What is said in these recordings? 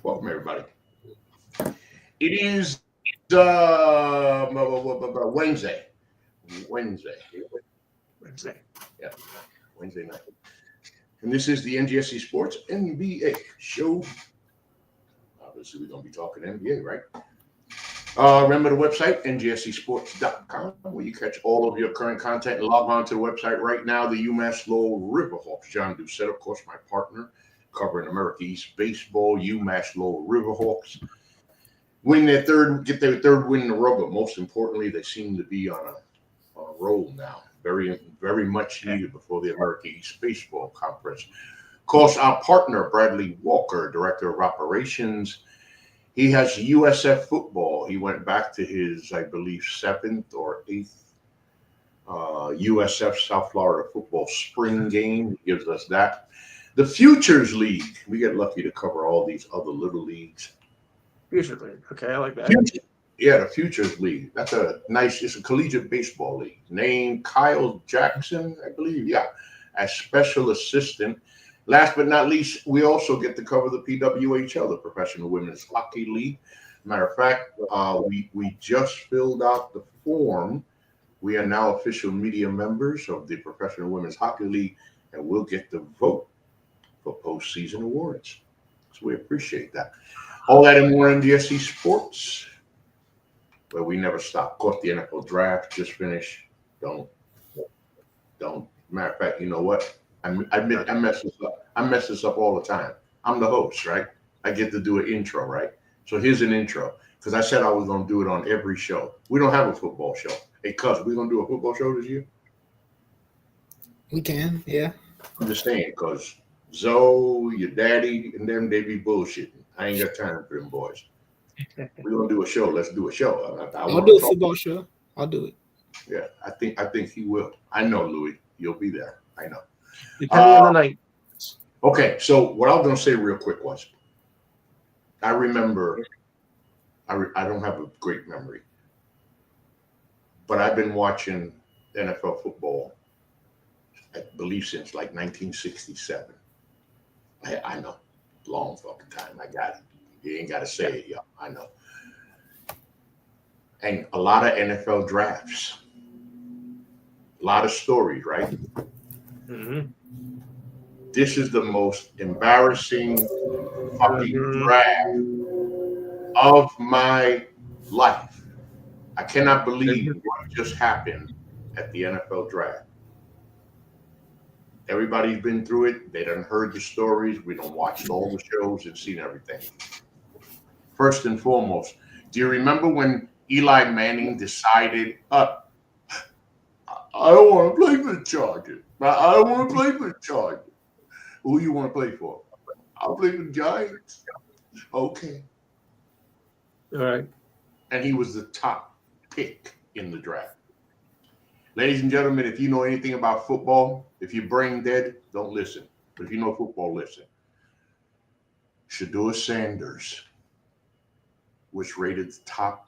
Welcome, everybody. It is Wednesday. Wednesday. Wednesday. Yeah, Wednesday night. And this is the NGSC Sports NBA show. Obviously, we're going to be talking NBA, right? Remember the website, ngscsports.com, where you catch all of your current content. Log on to the website right now. The UMass Lowell Riverhawks. John Doucette, of course, my partner, covering America East baseball. UMass Lowell Riverhawks get their third win in a row, but most importantly, they seem to be on a roll now. Very, very much needed before the America East Baseball Conference. Of course, our partner, Bradley Walker, Director of Operations, he has USF football. He went back to his, I believe, 7th or 8th USF South Florida football spring game. He gives us that. The Futures League. We get lucky to cover all these other little leagues. Futures League. Okay, I like that. Yeah, the Futures League. That's it's a collegiate baseball league. Named Kyle Jackson, I believe. Yeah, as special assistant. Last but not least, we also get to cover the PWHL, the Professional Women's Hockey League. Matter of fact, we just filled out the form. We are now official media members of the Professional Women's Hockey League, and we'll get the vote for postseason awards. So we appreciate that. All that and more NGSC Sports, where we never stop. Of course, the NFL draft just finished. Don't. Matter of fact, you know what? I mess this up. I mess this up all the time. I'm the host, right? I get to do an intro, right? So here's an intro, because I said I was going to do it on every show. We don't have a football show. Hey, Cuz, we going to do a football show this year? We can, yeah. I'm just saying, because Zoe, your daddy, and them, they be bullshitting. I ain't got time for them boys. We're going to do a show. Let's do a show. I'll do a football show. I'll do it. Yeah, I think he will. I know, Louis. You'll be there. I know. Depending on the night. Okay, so what I was going to say real quick was, I remember, I don't have a great memory, but I've been watching NFL football, I believe, since like 1967. I know, long fucking time. I got it. You ain't got to say it, y'all. I know. And a lot of NFL drafts, a lot of stories, right? Mm-hmm. This is the most embarrassing fucking draft of my life. I cannot believe what just happened at the NFL draft. Everybody's been through it. They done heard the stories. We done watched all the shows and seen everything. First and foremost, do you remember when Eli Manning decided, I don't want to play for the Chargers. I don't want to play for the Chargers. Who you want to play for? I'll play for the Giants. Okay. All right. And he was the top pick in the draft. Ladies and gentlemen, if you know anything about football, if you're brain dead, don't listen. But if you know football, listen. Shedeur Sanders was rated the top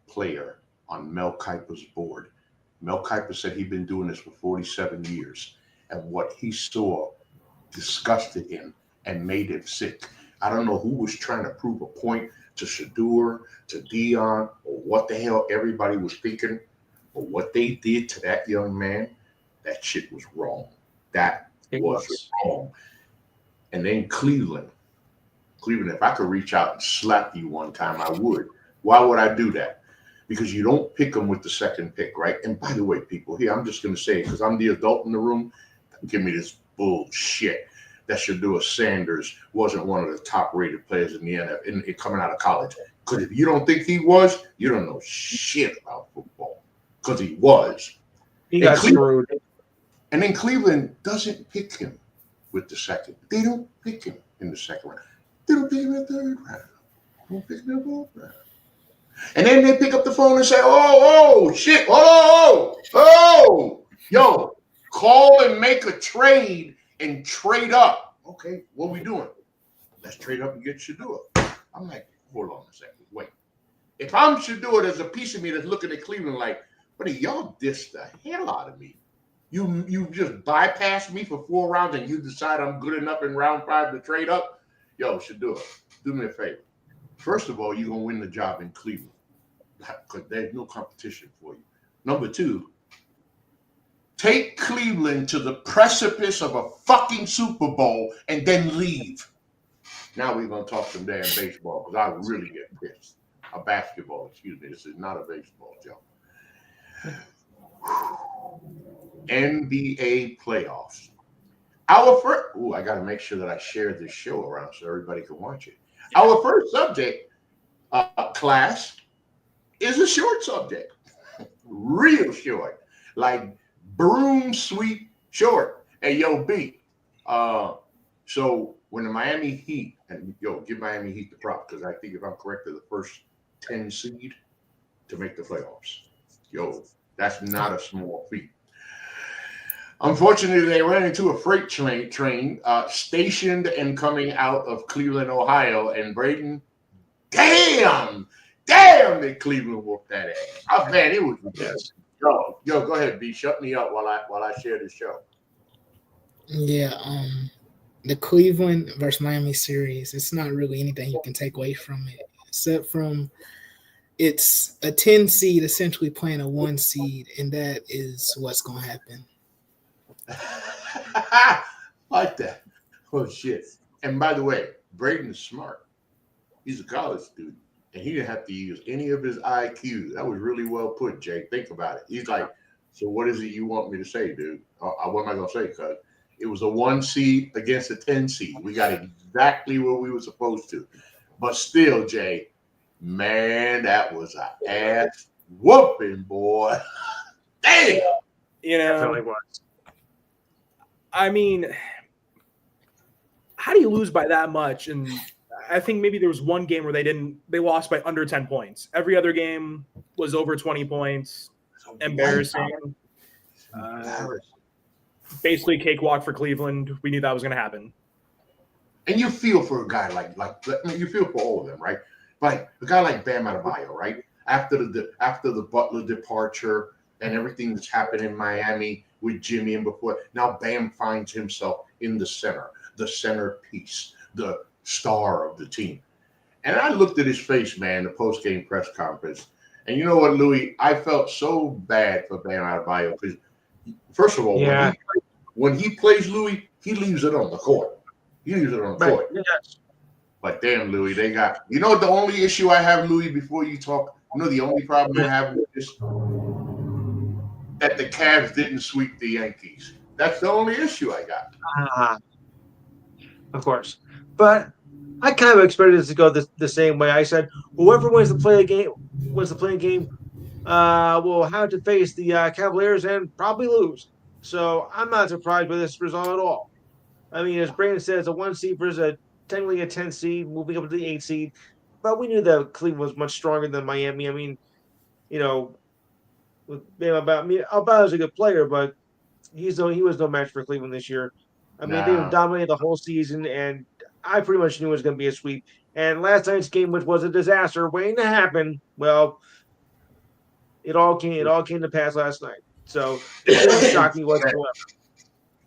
player on Mel Kiper's board. Mel Kiper said he'd been doing this for 47 years. And what he saw disgusted him and made him sick. I don't know who was trying to prove a point to Shedeur, to Dion, or what the hell everybody was thinking. But what they did to that young man, that shit was wrong. That was wrong. And then Cleveland, if I could reach out and slap you one time, I would. Why would I do that? Because you don't pick them with the second pick, right? And by the way, people, here, I'm just going to say it because I'm the adult in the room. Give me this bullshit that Shedeur Sanders wasn't one of the top-rated players in the NFL coming out of college. Because if you don't think he was, you don't know shit about football. Because he was. He got screwed. And then Cleveland doesn't pick him with the second. They don't pick him in the second round. They don't pick him in the third round. They don't pick him in the fourth round. And then they pick up the phone and say, oh, shit, oh, yo, call and make a trade and trade up. Okay, what are we doing? Let's trade up and get Shedeur. I'm like, hold on a second, wait. If I'm Shedeur, there's a piece of me that's looking at Cleveland like, buddy, y'all dissed the hell out of me. You just bypassed me for 4 rounds and you decide I'm good enough in round 5 to trade up. yo, Shadua, do me a favor. First of all, you're gonna win the job in Cleveland because there's no competition for you. Number two, take Cleveland to the precipice of a fucking Super Bowl and then leave. Now we're gonna talk some damn baseball because I really get pissed. A basketball, excuse me. This is not a baseball joke. NBA playoffs. Our first. Ooh, I got to make sure that I share this show around so everybody can watch it. Our first subject, class, is a short subject, real short, like broom sweep short. Hey, yo, B. So when the Miami Heat, and yo, give Miami Heat the prop because I think if I'm correct, they're the first 10 seed to make the playoffs. Yo, that's not a small feat. Unfortunately, they ran into a freight train stationed and coming out of Cleveland, Ohio, and Braden, damn, did Cleveland whoop that ass. Oh, man, it was ridiculous. Yo, go ahead, B. Shut me up while I share the show. Yeah, the Cleveland versus Miami series, it's not really anything you can take away from it, except from it's a 10 seed essentially playing a 1 seed, and that is what's going to happen. Like that. Oh, shit. And by the way, Braden is smart. He's a college student, and he didn't have to use any of his IQ. That was really well put, Jay. Think about it. He's like, so what is it you want me to say, dude? What am I going to say, cuz? It was a 1 seed against a 10 seed. We got exactly what we were supposed to. But still, Jay, man, that was an ass whooping, boy. Damn. You know, Definitely was. I mean, how do you lose by that much? And I think maybe there was one game where they lost by under 10 points. Every other game was over 20 points. Embarrassing. Basically cakewalk for Cleveland. We knew that was going to happen. And you feel for a guy like I mean, you feel for all of them, right? Like a guy like Bam Adebayo, right? After the Butler departure and everything that's happened in Miami with Jimmy and before, now Bam finds himself in the centerpiece, the star of the team. And I looked at his face, man, the post-game press conference. And you know what, Louis? I felt so bad for Bam Adebayo because, first of all, Yeah. when he plays Louis, he leaves it on the court. He leaves it on the court. Yes. But damn, Louis, they got. You know what the only issue I have, Louis, before you talk? You know the only problem I have with this? That the Cavs didn't sweep the Yankees. That's the only issue I got. Of course. But I kind of expected it to go the same way. I said, whoever wins the playing game will have to face the Cavaliers and probably lose. So I'm not surprised by this result at all. I mean, as Brandon said, it's a 1 seed versus technically a 10 seed, moving up to the 8 seed. But we knew that Cleveland was much stronger than Miami. I mean, you know, Albao's a good player, but he was no match for Cleveland this year. I mean, they dominated the whole season, and I pretty much knew it was going to be a sweep. And last night's game, which was a disaster waiting to happen, well, it all came to pass last night. So it didn't shock me whatsoever.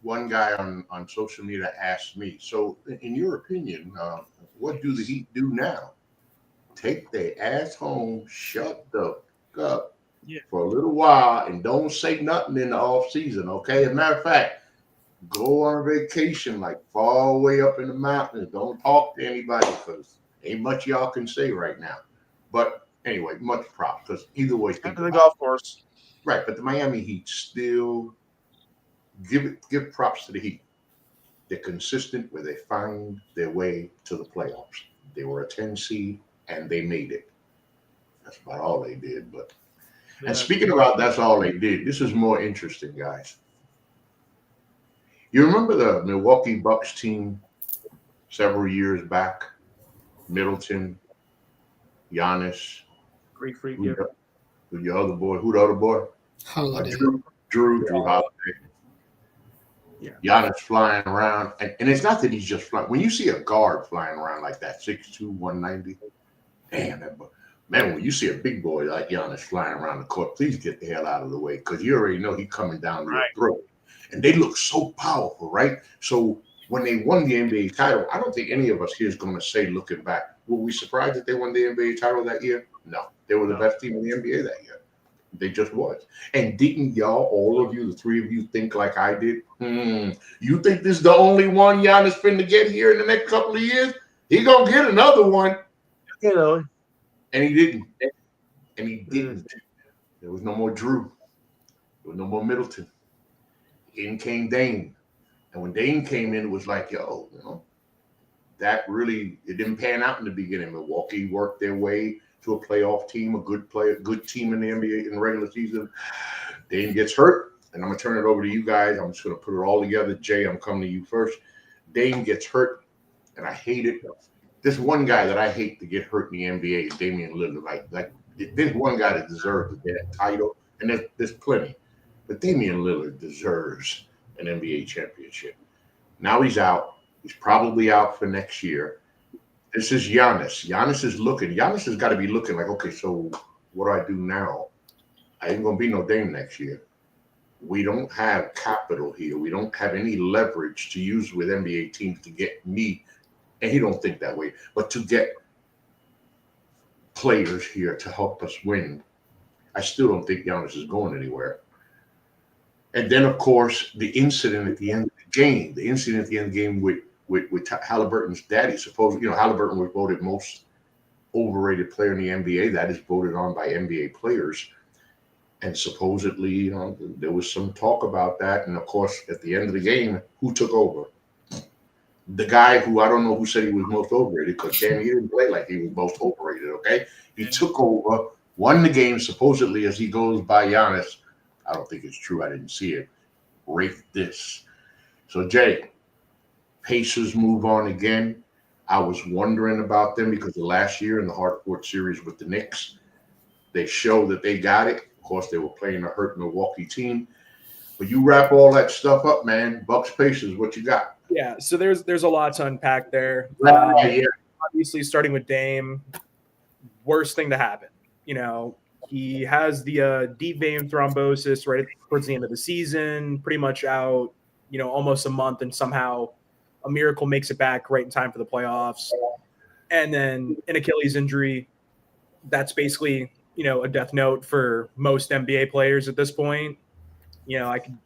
One guy on social media asked me, so in your opinion, what do the Heat do now? Take their ass home, shut the fuck up for a little while, and don't say nothing in the off season, okay? As a matter of fact, go on a vacation like far away up in the mountains. Don't talk to anybody because ain't much y'all can say right now. But anyway, much props because either way, Back to the golf course. Right, but the Miami Heat still give props to the Heat. They're consistent where they find their way to the playoffs. They were a 10 seed and they made it. That's about all they did. But and speaking about that's all they did, this is more interesting, guys. You remember the Milwaukee Bucks team several years back? Middleton, Giannis, Greek freak. who your other boy? Who the other boy? Holiday. Drew Holiday. Yeah. Giannis flying around. And it's not that he's just flying. When you see a guard flying around like that, 6'2", 190, damn, man, when you see a big boy like Giannis flying around the court, please get the hell out of the way because you already know he's coming down your throat. And they look so powerful, right? So when they won the NBA title, I don't think any of us here is going to say, looking back, were we surprised that they won the NBA title that year? No. They were the best team in the NBA that year. They just was. And didn't y'all, all of you, the three of you, think like I did? You think this is the only one Giannis finna get here in the next couple of years? He gonna get another one. You know. And he didn't. And he didn't. There was no more Drew. There was no more Middleton. In came Dame. And when Dame came in, it was like, yo, you know, that really, it didn't pan out in the beginning. Milwaukee worked their way to a playoff team, a good team in the NBA in the regular season. Dame gets hurt, and I'm going to turn it over to you guys. I'm just going to put it all together. Jay, I'm coming to you first. Dame gets hurt, and I hate it. There's one guy that I hate to get hurt in the NBA is Damian Lillard. Like there's one guy that deserves that title, and there's plenty. But Damian Lillard deserves an NBA championship. Now he's out. He's probably out for next year. This is Giannis. Giannis has got to be looking like, okay, so what do I do now? I ain't going to be no Dame next year. We don't have capital here. We don't have any leverage to use with NBA teams to get me. And he don't think that way. But to get players here to help us win, I still don't think Giannis is going anywhere. And then, of course, the incident at the end of the game with Halliburton's daddy. Supposedly, Halliburton was voted most overrated player in the NBA. That is voted on by NBA players. And supposedly, there was some talk about that. And of course, at the end of the game, who took over? The guy who I don't know who said he was most overrated, because damn, he didn't play like he was most overrated, okay? He took over, won the game, supposedly, as he goes by Giannis. I don't think it's true. I didn't see it. Rate this. So, Jay, Pacers move on again. I was wondering about them because of last year in the hardcourt series with the Knicks. They showed that they got it. Of course, they were playing a hurt Milwaukee team. But you wrap all that stuff up, man. Bucks Pacers, what you got? Yeah, so there's a lot to unpack there. Yeah. Obviously, starting with Dame, worst thing to happen. He has the deep vein thrombosis right towards the end of the season, pretty much out, almost a month, and somehow a miracle makes it back right in time for the playoffs. And then an Achilles injury, that's basically, a death note for most NBA players at this point. I could,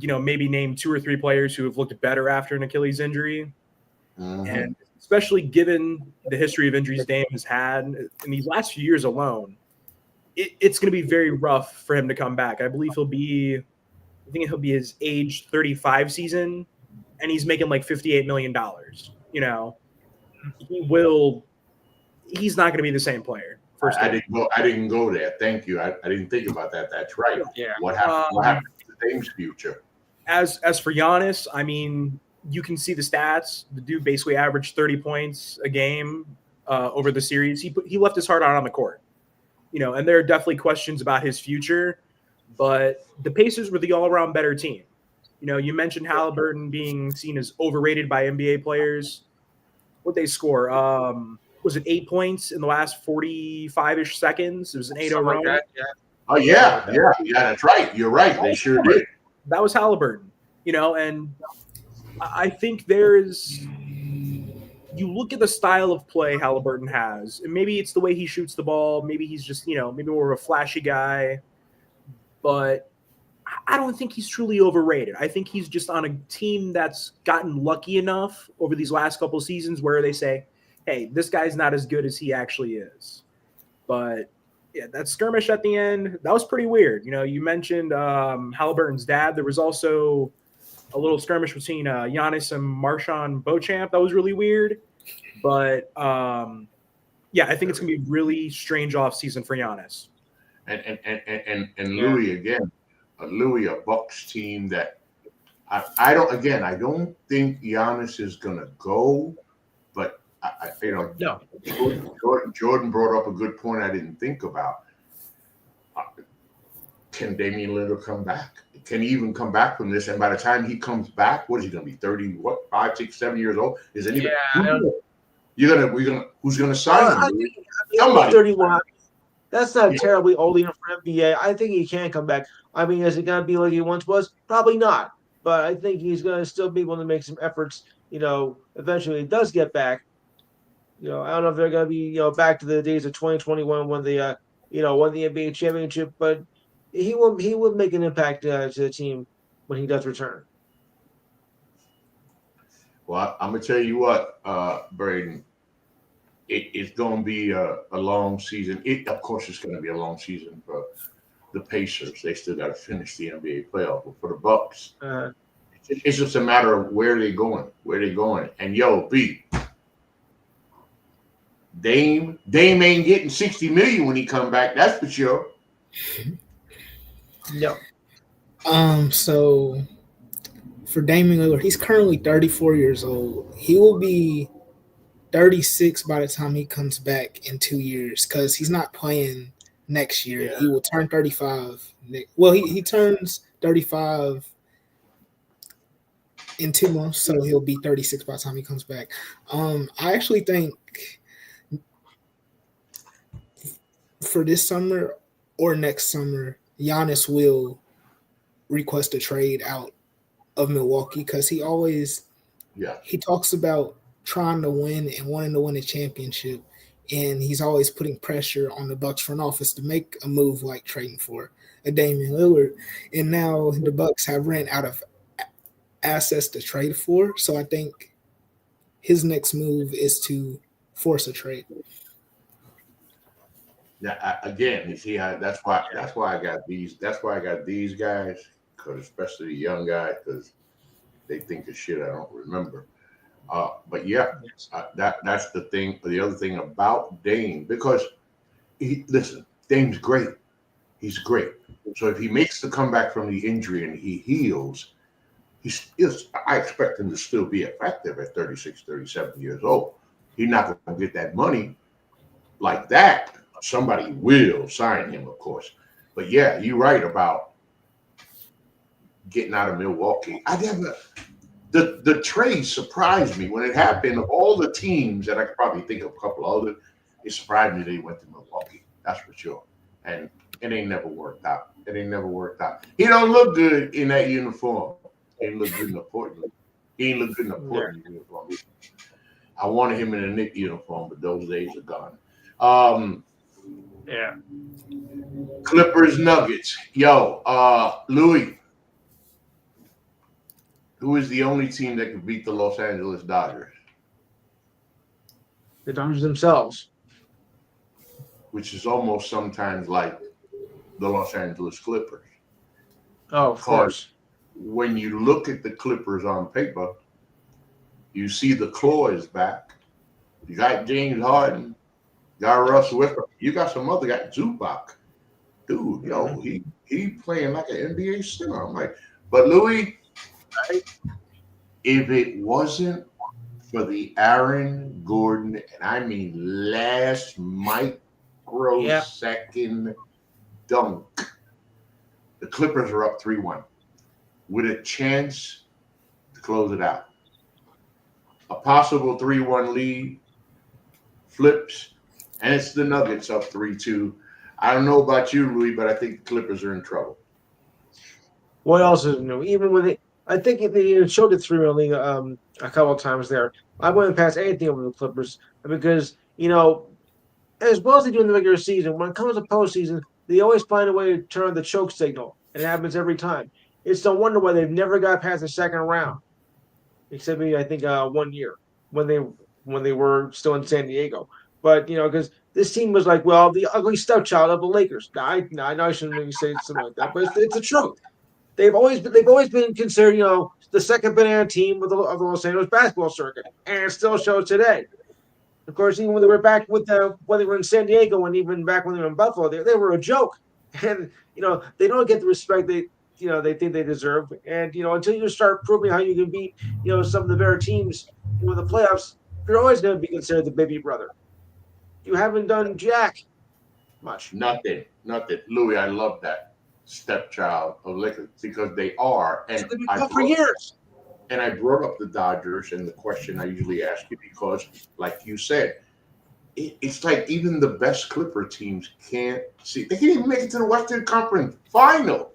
maybe name 2 or 3 players who have looked better after an Achilles injury. Mm-hmm. And especially given the history of injuries Dame has had in these last few years alone, it's going to be very rough for him to come back. I believe he'll be his age 35 season, and he's making like $58 million. He's not going to be the same player. I didn't go there. Thank you. I didn't think about that. That's right. Yeah. What happened to Dame's future? As for Giannis, I mean, you can see the stats. The dude basically averaged 30 points a game over the series. He left his heart out on the court. And there are definitely questions about his future, but the Pacers were the all-around better team. You mentioned Halliburton being seen as overrated by NBA players. What'd they score? Was it 8 points in the last 45-ish seconds? It was an 8-0 run. Like yeah. Oh, yeah, that's right. You're right. They sure did. That was Halliburton, and I think you look at the style of play Halliburton has, and maybe it's the way he shoots the ball. Maybe he's just, maybe more of a flashy guy, but I don't think he's truly overrated. I think he's just on a team that's gotten lucky enough over these last couple of seasons where they say, hey, this guy's not as good as he actually is. But yeah, that skirmish at the end, that was pretty weird. You mentioned Halliburton's dad. There was also a little skirmish between Giannis and Marshawn Beauchamp. That was really weird. But, yeah, I think it's going to be a really strange offseason for Giannis. And Louis, again, a Bucks team that I don't think Giannis is going to go, but No. Jordan brought up a good point I didn't think about. Can Damian Lillard come back? Can he even come back from this? And by the time he comes back, what is he going to be? 30, 5, 6, 7 years old? Is anybody? Yeah, who's gonna sign him? Somebody. 31. That's not terribly old enough for NBA. I think he can come back. I mean, is it going to be like he once was? Probably not. But I think he's going to still be able to make some efforts eventually does get back, I don't know if they're going to be, back to the days of 2021 when they, won the NBA championship, but he will make an impact to the team when he does return. Well, I'm gonna tell you what, Braden. It's going to be a long season. Of course, it's going to be a long season for the Pacers. They still got to finish the NBA playoff. But for the Bucks, it's just a matter of where they're going. And B, Dame ain't getting $60 million when he come back. That's for sure. No. So for Damian Lillard, he's currently 34 years old. He will be 36 by the time he comes back in 2 years because he's not playing next year. Yeah. He will turn 35. Well, he turns 35 in 2 months, so he'll be 36 by the time he comes back. I actually think for this summer or next summer, Giannis will request a trade out of Milwaukee because he talks about trying to win and wanting to win a championship, and he's always putting pressure on the Bucks front office to make a move like trading for a Damian Lillard. And now the Bucks have ran out of assets to trade for, so I think his next move is to force a trade. Yeah, again, you see, that's why I got these. That's why I got these guys, because especially the young guys, because they think of shit I don't remember. But yeah, that's the thing. The other thing about Dame, because Dame's great. He's great. So if he makes the comeback from the injury and he heals, I expect him to still be effective at 36, 37 years old. He's not going to get that money like that. Somebody will sign him, of course. But yeah, you're right about getting out of Milwaukee. The trade surprised me when it happened. Of all the teams, and I could probably think of a couple others, it surprised me they went to Milwaukee. That's for sure. And it ain't never worked out. He don't look good in that uniform. He ain't look good in the Portland. Uniform. I wanted him in a Knicks uniform, but those days are gone. Yeah. Clippers, Nuggets. Louis. Who is the only team that can beat the Los Angeles Dodgers? The Dodgers themselves. Which is almost sometimes like the Los Angeles Clippers. Oh, of course. When you look at the Clippers on paper, you see the claw is back. You got James Harden, you got Russ Whipper, you got some other guy, Zubac. Dude, he playing like an NBA center. I'm like, but Louis, if it wasn't for the Aaron Gordon, and I mean last microsecond dunk, the Clippers are up 3-1 with a chance to close it out. A possible 3-1 lead flips, and it's the Nuggets up 3-2. I don't know about you, Louis, but I think the Clippers are in trouble. What else is new? Even with it, I think they showed the 3-1 league a couple of times there. I wouldn't pass anything over the Clippers because, as well as they do in the regular season, when it comes to postseason, they always find a way to turn on the choke signal. It happens every time. It's no wonder why they've never got past the second round, except maybe I think 1 year when they were still in San Diego. But because this team was like, well, the ugly stepchild of the Lakers. I know I shouldn't maybe say something like that, but it's the truth. They've always been considered, the second banana team of the Los Angeles basketball circuit, and it still shows today. Of course, even when they were back when they were in San Diego, and even back when they were in Buffalo, they were a joke. And they don't get the respect they think they deserve. And until you start proving how you can beat some of the better teams in the playoffs, you're always going to be considered the baby brother. You haven't done jack much. Nothing. Louis, I love that stepchild of Lakers because they are. And they've been for years. And I brought up the Dodgers and the question I usually ask you because, like you said, it's like even the best Clipper teams can't see. They can't even make it to the Western Conference Final.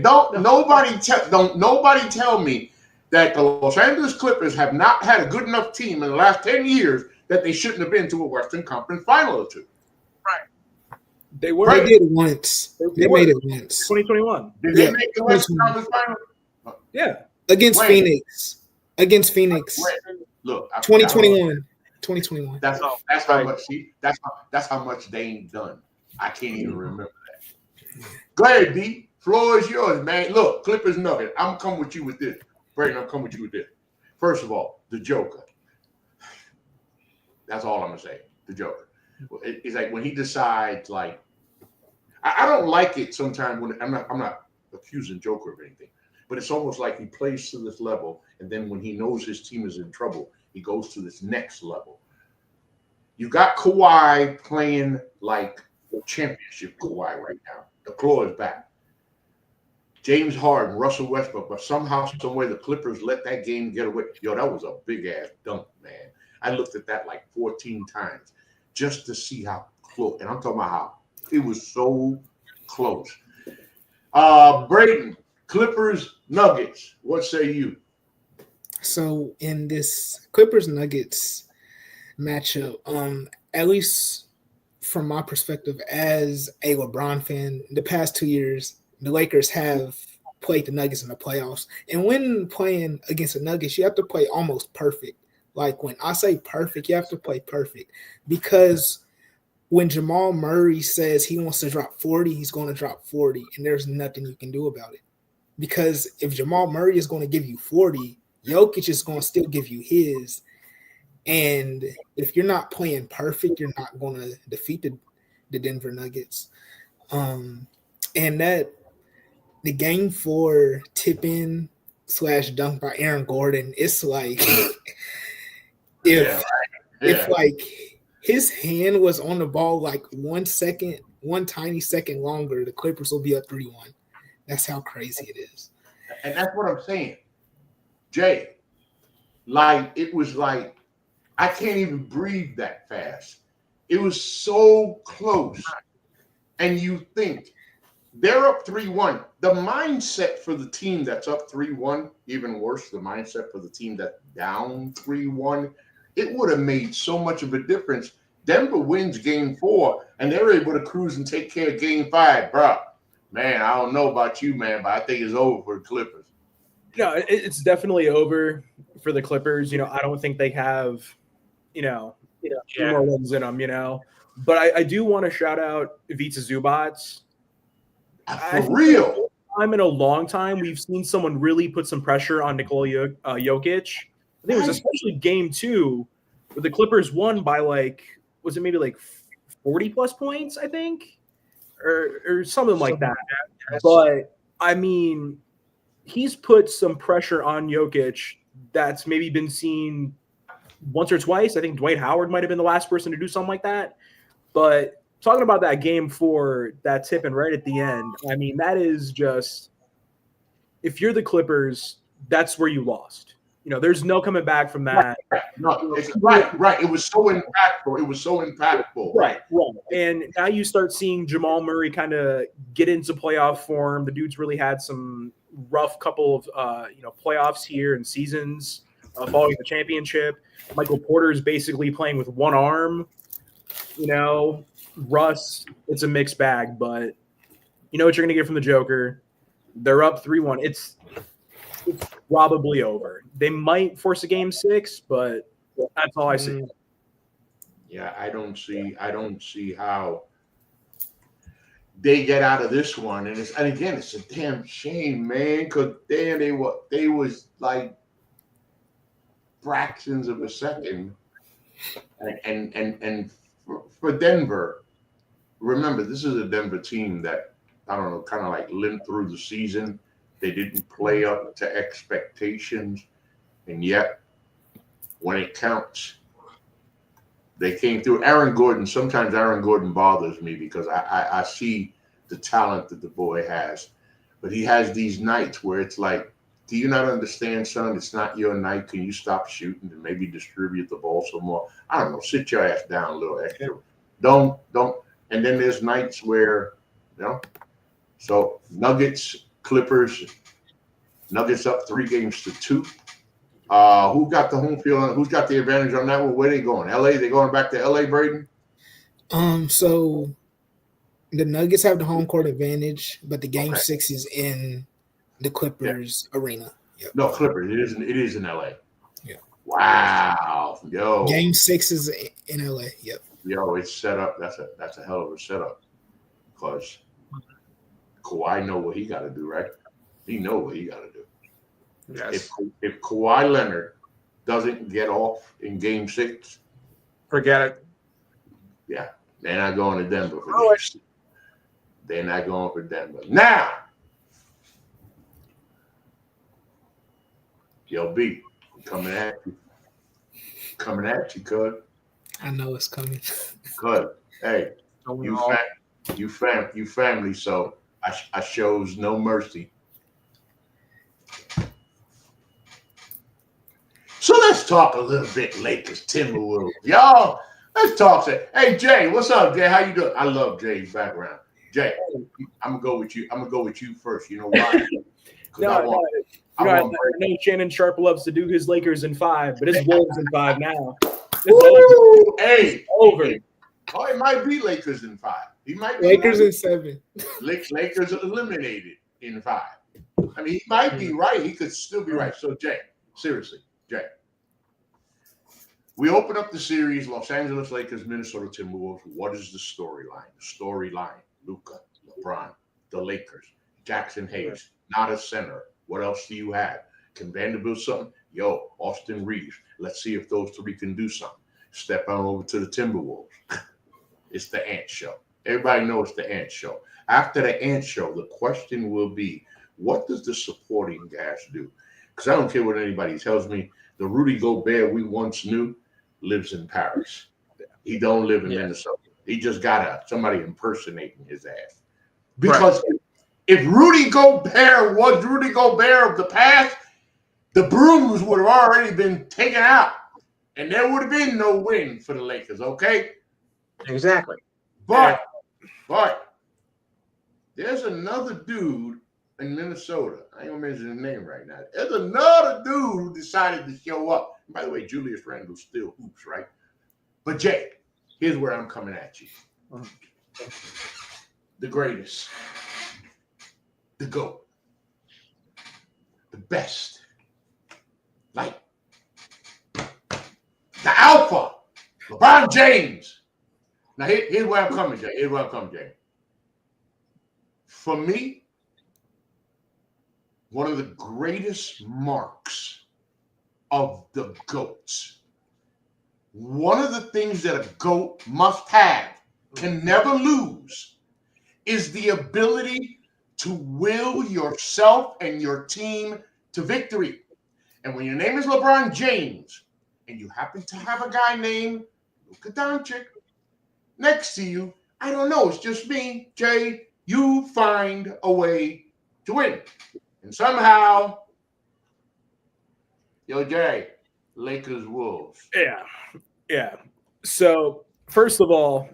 Don't nobody tell me that the Los Angeles Clippers have not had a good enough team in the last 10 years that they shouldn't have been to a Western Conference final or two. They were. They did it once. They made it once. 2021. Did they make the Western 2021. Conference final? Yeah. Against When? Phoenix. Against Phoenix. When? Look, 2021. 2021. That's how much. See, that's how much they ain't done. I can't even remember that. Go ahead, D. Floor is yours, man. Look, Clippers Nugget. I'm coming with you with this. Brayden, I'm coming with you with this. First of all, the Joker. That's all I'm gonna say. The Joker. It's like when he decides, like, I don't like it sometimes when I'm not accusing Joker of anything, but it's almost like he plays to this level, and then when he knows his team is in trouble, he goes to this next level. You got Kawhi playing like championship Kawhi right now. The claw is back. James Harden, Russell Westbrook, but somehow, some way, the Clippers let that game get away. Yo, that was a big ass dunk, man. I looked at that like 14 times just to see how close. And I'm talking about how it was so close. Brayden, Clippers, Nuggets. What say you? So in this Clippers Nuggets matchup, at least from my perspective as a LeBron fan, the past 2 years, the Lakers have played the Nuggets in the playoffs. And when playing against the Nuggets, you have to play almost perfect. Like when I say perfect, you have to play perfect. Because when Jamal Murray says he wants to drop 40, he's going to drop 40. And there's nothing you can do about it. Because if Jamal Murray is going to give you 40, Jokic is going to still give you his. And if you're not playing perfect, you're not going to defeat the Denver Nuggets. And that the game 4 tip-in / dunk by Aaron Gordon, it's like if like his hand was on the ball like 1 second, one tiny second longer, the Clippers will be up 3-1. That's how crazy it is. And that's what I'm saying. Jay, like it was like I can't even breathe that fast. It was so close. And you think they're up 3-1. The mindset for the team that's up 3-1, even worse, the mindset for the team that's down 3-1, it would have made so much of a difference. Denver wins game 4, and they're able to cruise and take care of game 5, bro. Man, I don't know about you, man, but I think it's over for the Clippers. No, it's definitely over for the Clippers. I don't think they have, two more wins in them, But I do want to shout out Ivica Zubac. For real. In a long time, we've seen someone really put some pressure on Nikola Jokic. I think it was especially game 2 where the Clippers won by was it maybe 40 plus points, I think, or something like that. But I mean, he's put some pressure on Jokic that's maybe been seen once or twice. I think Dwight Howard might have been the last person to do something like that. But talking about that game 4, that tip and right at the end, I mean, that is just, if you're the Clippers, that's where you lost. There's no coming back from that. No, it's right. It was so impactful. Right. And now you start seeing Jamal Murray kind of get into playoff form. The dude's really had some rough couple of playoffs here and seasons following the championship. Michael Porter is basically playing with one arm. Russ, it's a mixed bag, but you know what you're going to get from the Joker. They're up 3-1. It's probably over. They might force a game 6, but that's all I see. Yeah, I don't see how they get out of this one. And again, it's a damn shame, man, because they was like fractions of a second. And for Denver, remember, this is a Denver team that, I don't know, kind of like limped through the season. They didn't play up to expectations. And yet, when it counts, they came through. Sometimes Aaron Gordon bothers me because I see the talent that the boy has. But he has these nights where it's like, do you not understand, son? It's not your night. Can you stop shooting and maybe distribute the ball some more? I don't know. Sit your ass down a little extra. Don't. And then there's nights where, So Nuggets, Clippers, Nuggets up 3-2. Who got the home field? Who's got the advantage on that one? Where they going? LA? They going back to LA, Braden? So the Nuggets have the home court advantage, but the game 6 is in the Clippers arena. Yep. No, Clippers. It is in LA. Yeah. Wow. Yo. Game 6 is in LA. Yep. Yo, it's set up. That's a hell of a setup. Because Kawhi know what he got to do, right? He know what he got to do. Yes. If Kawhi Leonard doesn't get off in Game 6, forget it. Yeah, they're not going to Denver for Game 6. They're not going for Denver. Now, Yo, B, coming at you. Coming at you, cuz. I know it's coming. Cuz, hey, you family, so I shows no mercy. So let's talk a little bit Lakers, Timberwolves. Y'all, let's talk. Hey, Jay, what's up, Jay? How you doing? I love Jay's background. Jay, I'm gonna go with you. I'm gonna go with you first. You know why? I know Shannon Sharp loves to do his Lakers in 5, but his Wolves in 5 now. Hey, over. Oh, it might be Lakers in 5. He might be Lakers in 7. Lakers eliminated in 5. I mean, he might be right. He could still be right. So, Jay, seriously, Jay. We open up the series, Los Angeles Lakers, Minnesota Timberwolves. What is the storyline? The storyline, Luka, LeBron, the Lakers, Jackson Hayes, not a center. What else do you have? Can Vanderbilt something? Yo, Austin Reeves. Let's see if those three can do something. Step on over to the Timberwolves. It's the Ant Show. Everybody knows the Ant Show. After the Ant Show, the question will be, what does the supporting cast do? Because I don't care what anybody tells me. The Rudy Gobert we once knew lives in Paris. He don't live in Minnesota. He just got somebody impersonating his ass. Because if Rudy Gobert was Rudy Gobert of the past, the brooms would have already been taken out. And there would have been no win for the Lakers, okay? Exactly. But there's another dude in Minnesota. I ain't gonna mention his name right now. There's another dude who decided to show up. By the way, Julius Randle still hoops, right? But Jay, here's where I'm coming at you. The greatest, the GOAT, the best, like the alpha, LeBron James. Now here's where I'm coming, Jay. Here's where I'm coming, Jay. For me, one of the greatest marks of the GOATs, one of the things that a GOAT must have, can never lose, is the ability to will yourself and your team to victory. And when your name is LeBron James, and you happen to have a guy named Luka Doncic next to you, I don't know, it's just me, Jay, you find a way to win. And somehow, yo, Jay, Lakers Wolves. Yeah. So, first of all,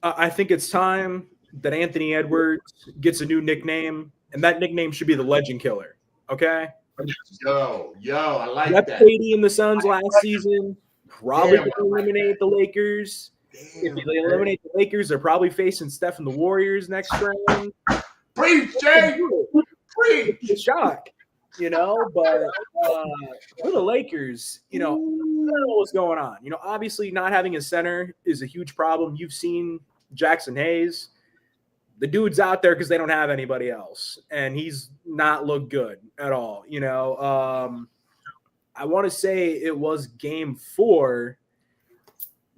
I think it's time that Anthony Edwards gets a new nickname, and that nickname should be the Legend Killer. Okay? Yo, I like That's that. KD and the Suns last season. Probably going to eliminate the Lakers. If they eliminate the Lakers, they're probably facing Steph and the Warriors next round. Preach, Jay. Preach. It's a shock, but for the Lakers, I don't know what's going on. Obviously not having a center is a huge problem. You've seen Jackson Hayes. The dude's out there because they don't have anybody else, and he's not looked good at all. I want to say it was game 4.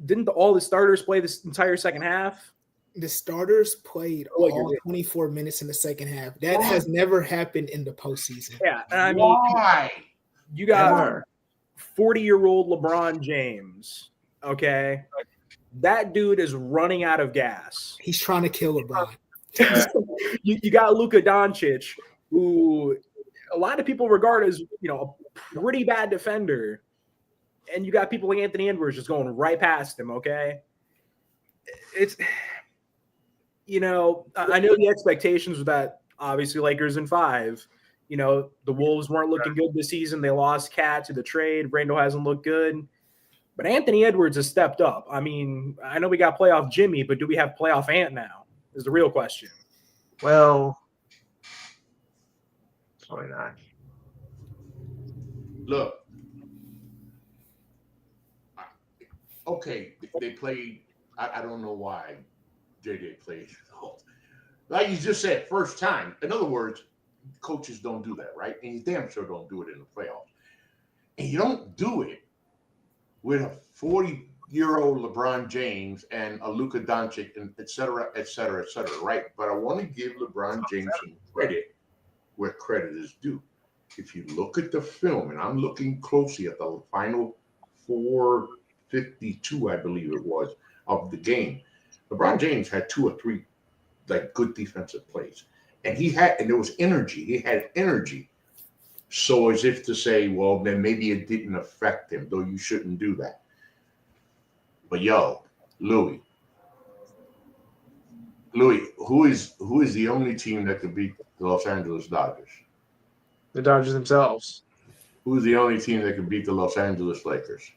Didn't all the starters play this entire second half? The starters played all 24 minutes in the second half. That has never happened in the postseason. Yeah, I mean, why? You got 40-year-old LeBron James, okay? That dude is running out of gas. He's trying to kill LeBron. You got Luka Doncic, who a lot of people regard as, a pretty bad defender. And you got people like Anthony Edwards just going right past him, okay? It's, I know the expectations were that obviously Lakers in 5, You know, the Wolves weren't looking good this season. They lost Cat to the trade. Randall hasn't looked good. But Anthony Edwards has stepped up. I mean, I know we got playoff Jimmy, but do we have playoff Ant now is the real question. Well, probably not. Look, okay, they played. I don't know why JJ played. Like you just said, first time. In other words, coaches don't do that, right? And you damn sure don't do it in the playoffs. And you don't do it with a 40-year-old LeBron James and a Luka Doncic, and et cetera, right? But I want to give LeBron James some credit where credit is due. If you look at the film, and I'm looking closely at the final 4:52, I believe it was, of the game, LeBron James had 2 or 3 like good defensive plays, and there was energy. He had energy. So as if to say, well, then maybe it didn't affect him, though you shouldn't do that. But Louis, who is the only team that could beat the Los Angeles Dodgers? The Dodgers themselves. Who's the only team that could beat the Los Angeles Lakers?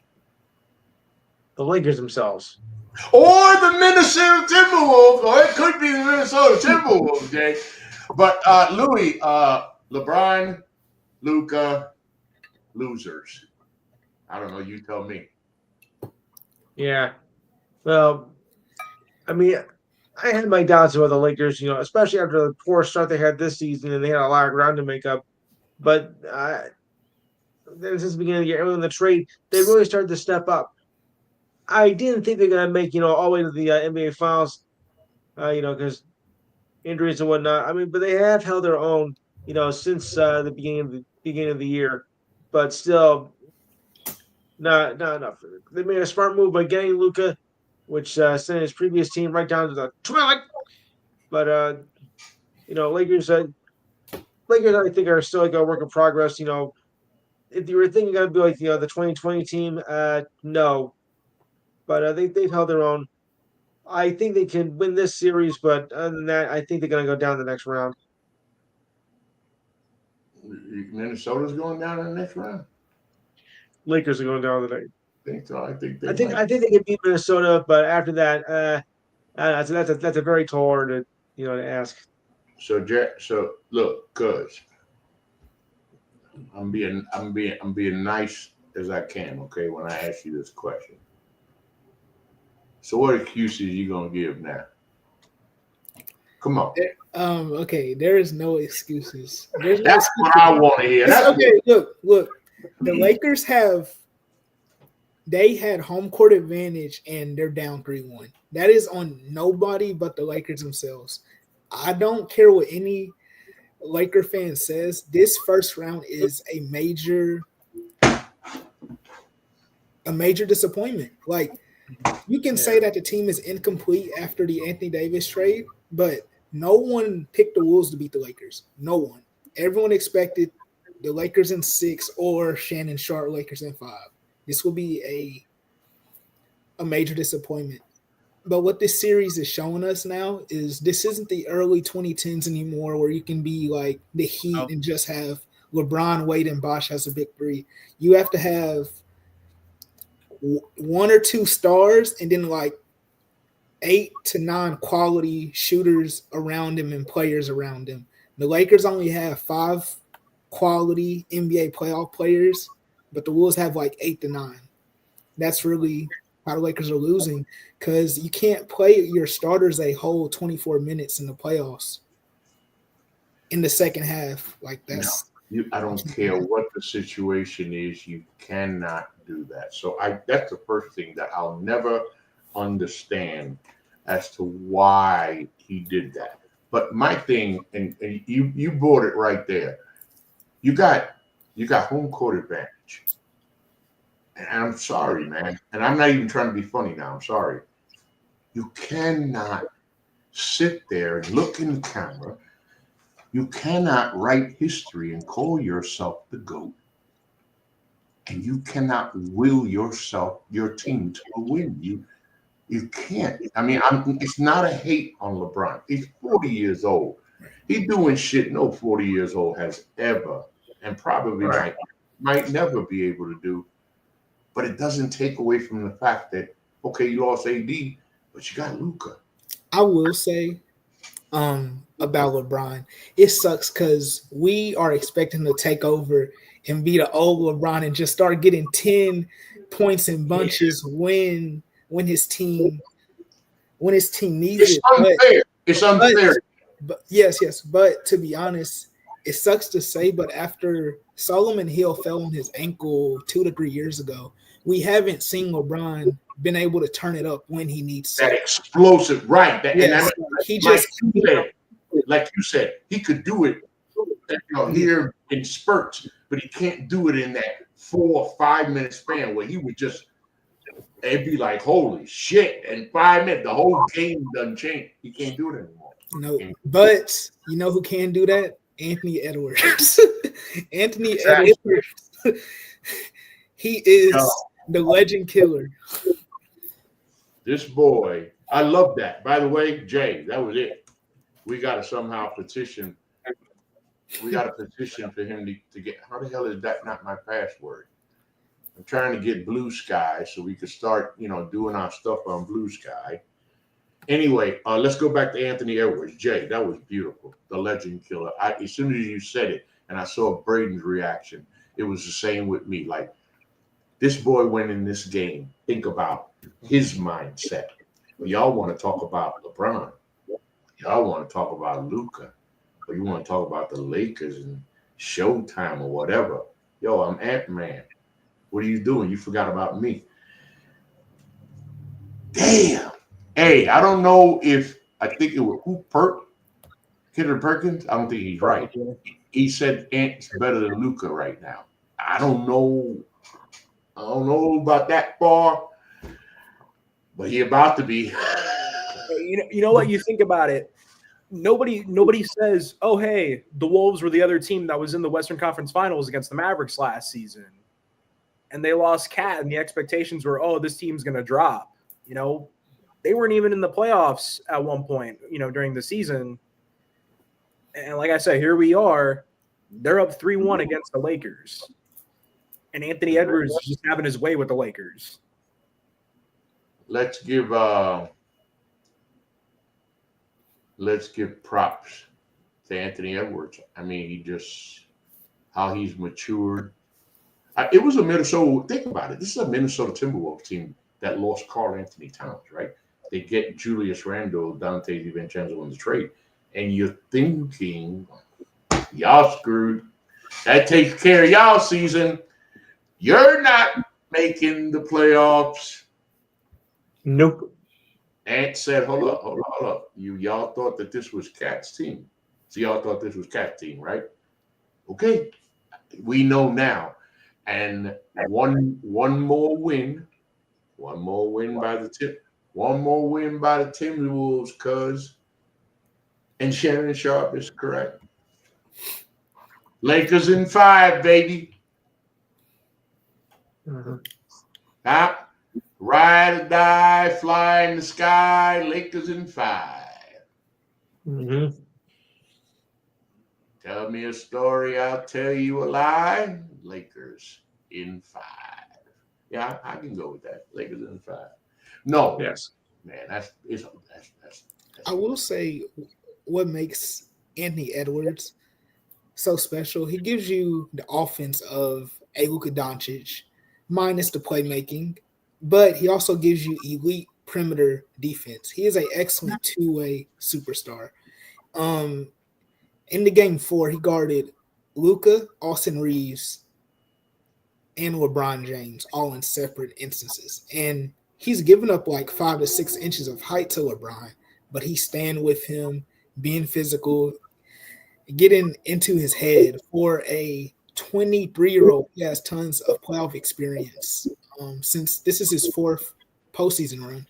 The Lakers themselves. Or the Minnesota Timberwolves, or it could be the Minnesota Timberwolves, Jay. But Louis, LeBron, Luka, losers. I don't know. You tell me. Yeah. Well, I mean, I had my doubts about the Lakers, especially after the poor start they had this season, and they had a lot of ground to make up. But since the beginning of the year, in the trade, they really started to step up. I didn't think they're going to make, all the way to the NBA Finals, because injuries and whatnot. I mean, but they have held their own, since the beginning of the year. But still, not enough. They made a smart move by getting Luka, which sent his previous team right down to the toilet. But Lakers, I think are still like a work in progress. If you were thinking going to be like the 2020 team, no. But they've held their own. I think they can win this series, but other than that, I think they're going to go down the next round. Minnesota's going down in the next round. Lakers are going down the next. I think so. I think they can beat Minnesota, but after that, that's a very tall order to ask. So look, cuz I'm being nice as I can, okay, when I ask you this question. So what excuses are you gonna give now? Come on. Okay, there is no excuses. That's what I want to hear. Okay, look. The Lakers had home court advantage and they're down 3-1. That is on nobody but the Lakers themselves. I don't care what any Laker fan says. This first round is a major disappointment. Like, you can say that the team is incomplete after the Anthony Davis trade, but no one picked the Wolves to beat the Lakers. No one. Everyone expected the Lakers in 6 or Shannon Sharp Lakers in 5. This will be a major disappointment. But what this series is showing us now is this isn't the early 2010s anymore where you can be like the Heat and just have LeBron, Wade, and Bosh as a big three. You have to have 1 or 2 stars and then like 8 to 9 quality shooters around him and players around him. The Lakers only have 5 quality NBA playoff players, but the Wolves have like 8 to 9. That's really how the Lakers are losing, because you can't play your starters a whole 24 minutes in the playoffs in the second half. Like that's I don't care what the situation is, you cannot do that. So that's the first thing that I'll never understand as to why he did that. But my thing, and you brought it right there. You got home court advantage. And I'm sorry, man. And I'm not even trying to be funny now. I'm sorry. You cannot sit there and look in the camera. You cannot write history and call yourself the GOAT. And you cannot will your team to a win. You can't. I mean, it's not a hate on LeBron. He's 40 years old. He doing shit no 40 years old has ever and probably might never be able to do. But it doesn't take away from the fact that, okay, you lost AD, but you got Luka. I will say about LeBron, it sucks because we are expecting to take over and be the old LeBron and just start getting 10 points in bunches when his team needs It's unfair. It's unfair. But yes. But to be honest, it sucks to say, but after Solomon Hill fell on his ankle 2 to 3 years ago, we haven't seen LeBron been able to turn it up when he needs to. That explosive, right? He like you said, he could do it here in spurts, but he can't do it in that 4 or 5 minute span where he would just, it'd be like, holy shit, in 5 minutes, the whole game doesn't change. He can't do it anymore. No, but you know who can do that? Anthony Edwards. Edwards. He is the legend killer. This boy, I love that. By the way, Jay, that was it. We got to somehow petition. We got a petition for him to get. How the hell is that not my password? I'm trying to get Blue Sky so we could start, doing our stuff on Blue Sky. Anyway, let's go back to Anthony Edwards. Jay, that was beautiful. The legend killer. As soon as you said it and I saw Braden's reaction, it was the same with me. Like, this boy went in this game. Think about his mindset. Y'all want to talk about LeBron. Y'all want to talk about Luka. Or you want to talk about the Lakers and Showtime or whatever. Yo, I'm Ant-Man. What are you doing? You forgot about me. Damn. Hey, I don't know if I think it was Kendrick Perkins. I don't think he's right. He said Ant's better than Luka right now. I don't know about that far, but he about to be. You know what? You think about it. Nobody says, "Oh, hey, the Wolves were the other team that was in the Western Conference Finals against the Mavericks last season, and they lost Cat, and the expectations were, oh, this team's going to drop." They weren't even in the playoffs at one point, during the season. And like I said, here we are. They're up 3-1 against the Lakers. And Anthony Edwards is just having his way with the Lakers. Let's give props to Anthony Edwards. I mean, how he's matured. It was a Minnesota. Think about it. This is a Minnesota Timberwolves team that lost Karl Anthony Towns, right? They get Julius Randle, Dante DiVincenzo in the trade, and you're thinking, y'all screwed. That takes care of y'all season. You're not making the playoffs. Nope. Ant said, hold up. Y'all thought that this was Cat's team. So y'all thought this was Cat's team, right? Okay. We know now. And one more win by the Timberwolves, cuz. And Shannon Sharp is correct. Lakers in 5, baby. Mm-hmm. Ride or die, fly in the sky, Lakers in 5. Mm-hmm. Tell me a story, I'll tell you a lie. Lakers in 5. Yeah, I can go with that. Lakers in 5. No. Yes. Man, that's I will say what makes Anthony Edwards so special. He gives you the offense of a Luka Doncic minus the playmaking, but he also gives you elite perimeter defense. He is an excellent two-way superstar. In the game 4, he guarded Luka, Austin Reeves, and LeBron James, all in separate instances. And he's given up like 5 to 6 inches of height to LeBron, but he's staying with him, being physical, getting into his head. For a 23-year-old, he has tons of playoff experience since this is his 4th postseason run.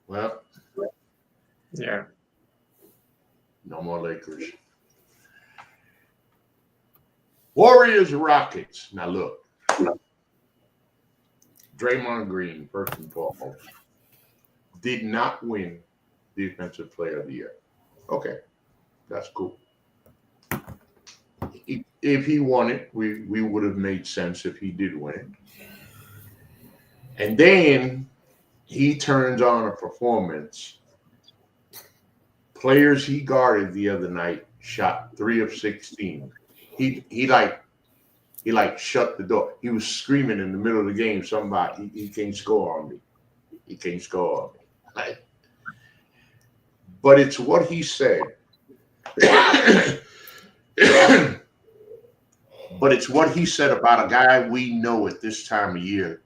Well, yeah. No more Lakers. Warriors, Rockets. Now look, Draymond Green, first and foremost, did not win Defensive Player of the Year. Okay, that's cool. If he won it, we would have made sense if he did win it. And then he turns on a performance. Players he guarded the other night shot 3 of 16. He shut the door. He was screaming in the middle of the game, somebody, he can't score on me. He can't score on me. Like, but it's what he said. But it's what he said about a guy we know at this time of year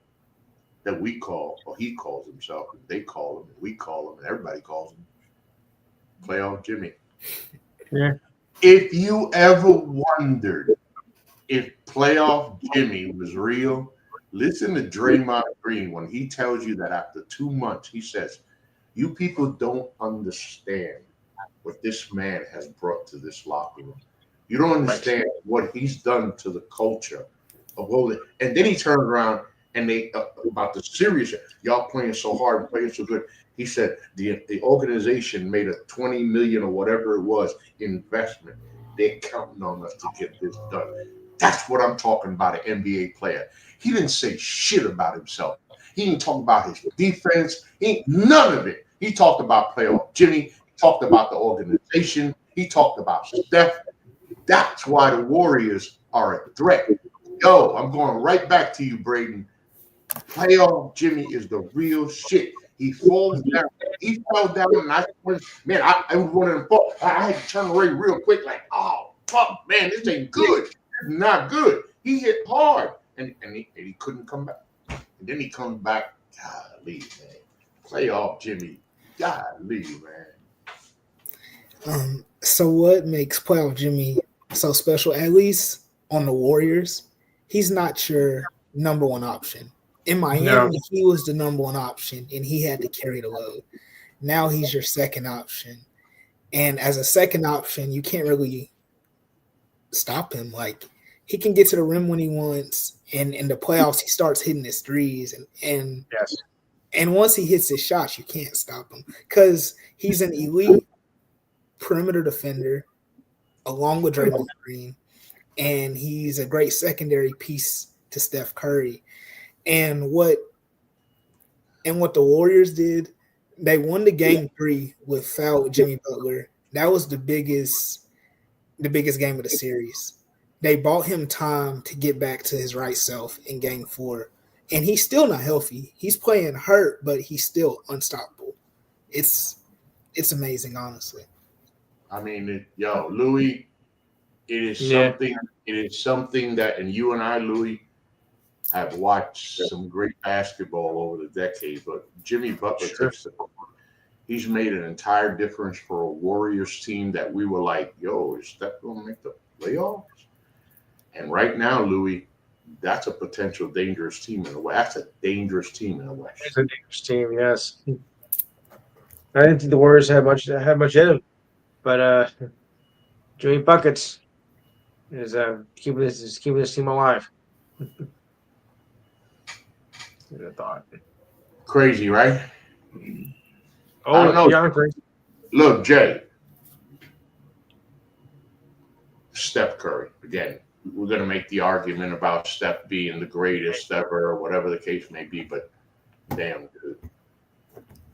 that we call, or he calls himself, and they call him, and we call him, and everybody calls him Playoff Jimmy. Yeah. If you ever wondered if Playoff Jimmy was real, listen to Draymond Green when he tells you that after 2 months, he says, you people don't understand what this man has brought to this locker room. You don't understand what he's done to the culture of holding. And then he turned around and they about the serious, y'all playing so hard, playing so good. He said the organization made a $20 million or whatever it was investment. They're counting on us to get this done. That's what I'm talking about, an NBA player. He didn't say shit about himself. He didn't talk about his defense. None of it. He talked about Playoff Jimmy. He talked about the organization. He talked about Steph. That's why the Warriors are a threat. Yo, I'm going right back to you, Braden. Playoff Jimmy is the real shit. He falls down. He fell down, and I was one of them fall. I had to turn away real quick, like, oh, fuck, man, this ain't good. It's not good. He hit hard, and he couldn't come back. And then he comes back. Golly, man. Playoff Jimmy. Golly, man. So what makes Playoff Jimmy so special, at least on the Warriors? He's not your number one option. In Miami, he was the number one option, and he had to carry the load. Now he's your second option. And as a second option, you can't really stop him. Like, he can get to the rim when he wants, and in the playoffs, he starts hitting his threes. And Yes. And once he hits his shots, you can't stop him because he's an elite perimeter defender along with Draymond Green, and he's a great secondary piece to Steph Curry. And what the Warriors did, they won the game 3 without Jimmy Butler. That was the biggest game of the series. They bought him time to get back to his right self in game 4. And he's still not healthy. He's playing hurt, but he's still unstoppable. It's amazing, honestly. I mean, Louis, it is something. It is something that, and you and I, Louis, have watched some great basketball over the decade. But Jimmy Butler he's made an entire difference for a Warriors team that we were like, yo, is Steph going to make the playoffs? And right now, Louis, that's a potential dangerous team in the West. That's a dangerous team in the West. It's a dangerous team, yes. I didn't think the Warriors had much in them, but Jimmy Buckets is keeping this team alive. I thought. Crazy, right? Oh, yeah, crazy. Look, Jay. Steph Curry again. We're going to make the argument about Steph being the greatest ever or whatever the case may be, but damn, dude.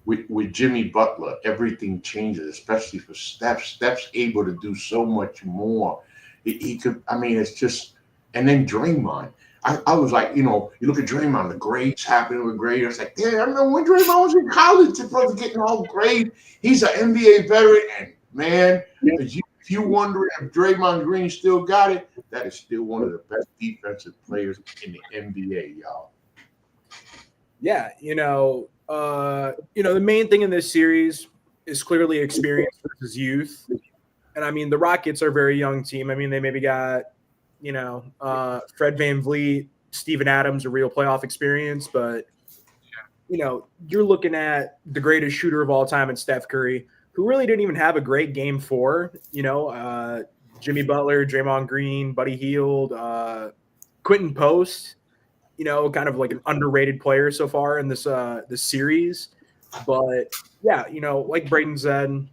With Jimmy Butler, everything changes, especially for Steph. Steph's able to do so much more. He could, I mean, it's just, and then Draymond. I was like, you look at Draymond, the grades happening with grades. I was like, yeah, I remember when Draymond was in college, the brother getting all grades. He's an NBA veteran, and man, if you wonder if Draymond Green still got it, that is still one of the best defensive players in the NBA, y'all. Yeah, the main thing in this series is clearly experience versus youth. And I mean, the Rockets are a very young team. I mean, they maybe got, Fred VanVleet, Steven Adams, a real playoff experience, but you're looking at the greatest shooter of all time in Steph Curry, who really didn't even have a great game 4. Jimmy Butler, Draymond Green, Buddy Hield, Quentin Post, kind of like an underrated player so far in this series. But, yeah, like Braden said,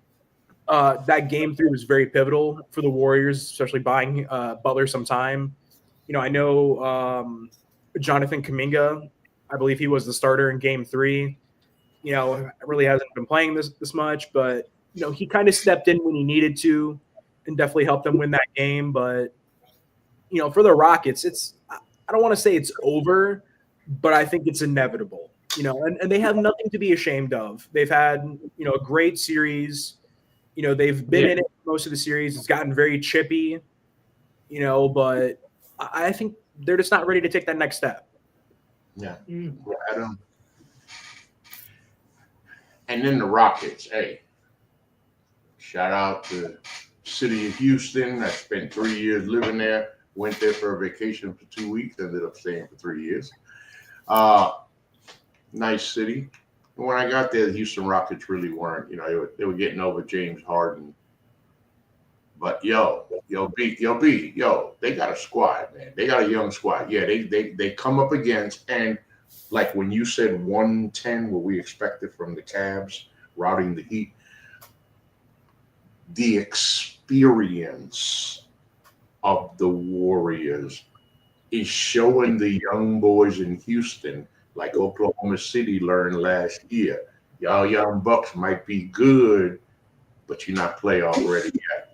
that game 3 was very pivotal for the Warriors, especially buying Butler some time. I know Jonathan Kuminga, I believe he was the starter in game 3. Really hasn't been playing this much, but he kind of stepped in when he needed to and definitely helped them win that game. But for the Rockets, I don't want to say it's over, but I think it's inevitable. And they have nothing to be ashamed of. They've had a great series. They've been in it most of the series. It's gotten very chippy, but I think they're just not ready to take that next step. Yeah. I don't. And then the Rockets, hey, shout out to city of Houston. I spent 3 years living there. Went there for a vacation for 2 weeks. Ended up staying for 3 years. Nice city. And when I got there, the Houston Rockets really weren't. They were getting over James Harden. But they got a squad, man. They got a young squad. Yeah, they come up against, and like when you said 110, what we expected from the Cavs routing the Heat, the experience of the Warriors is showing the young boys in Houston, like Oklahoma City learned last year. Y'all young bucks might be good, but you're not playoff ready yet.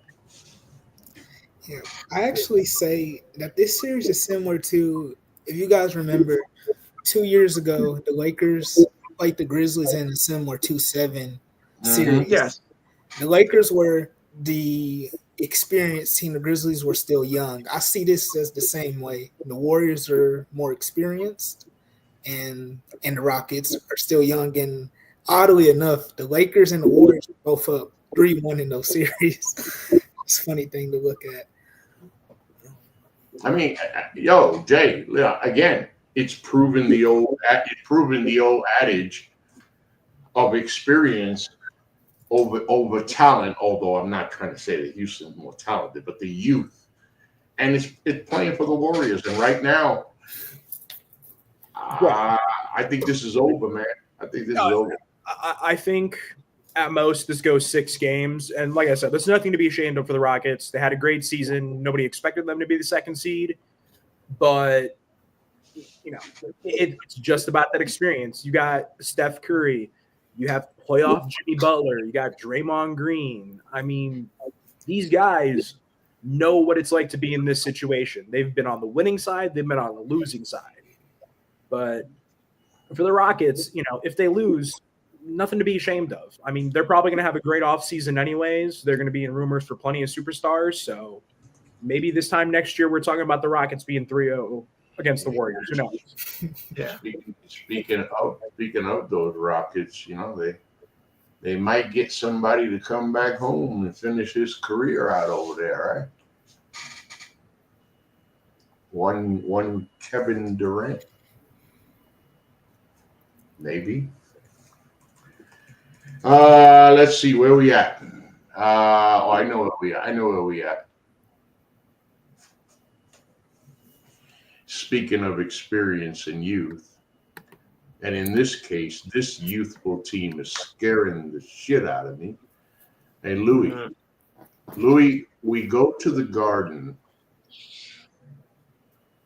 Yeah, I actually say that this series is similar to, if you guys remember, 2 years ago, the Lakers played the Grizzlies in a similar 2-7 series. Yes. The Lakers were the experienced team. The Grizzlies were still young. I see this as the same way. The Warriors are more experienced, and the Rockets are still young. And oddly enough, the Lakers and the Warriors are both up 3-1 in those series. It's a funny thing to look at. I mean, Jay, again, it's proven the old adage of experience over talent. Although I'm not trying to say that Houston's more talented, but the youth, and it's playing for the Warriors. And right now, I think this is over, man. I think this is over. I think at most this goes 6 games, and like I said, there's nothing to be ashamed of for the Rockets. They had a great season. Nobody expected them to be the 2nd seed, but it's just about that experience. You got Steph Curry, you have playoff Jimmy Butler, you got Draymond Green. I mean, these guys know what it's like to be in this situation. They've been on the winning side, they've been on the losing side. But for the Rockets, if they lose, nothing to be ashamed of. I mean, they're probably going to have a great offseason anyways. They're going to be in rumors for plenty of superstars. So maybe this time next year we're talking about the Rockets being 3-0 against the Warriors. Who knows? Yeah. Speaking of those Rockets, they might get somebody to come back home and finish his career out over there, right? One Kevin Durant. Maybe. Let's see where we at. I know where we at. Speaking of experience and youth, and in this case, this youthful team is scaring the shit out of me. Hey, Louis, we go to the Garden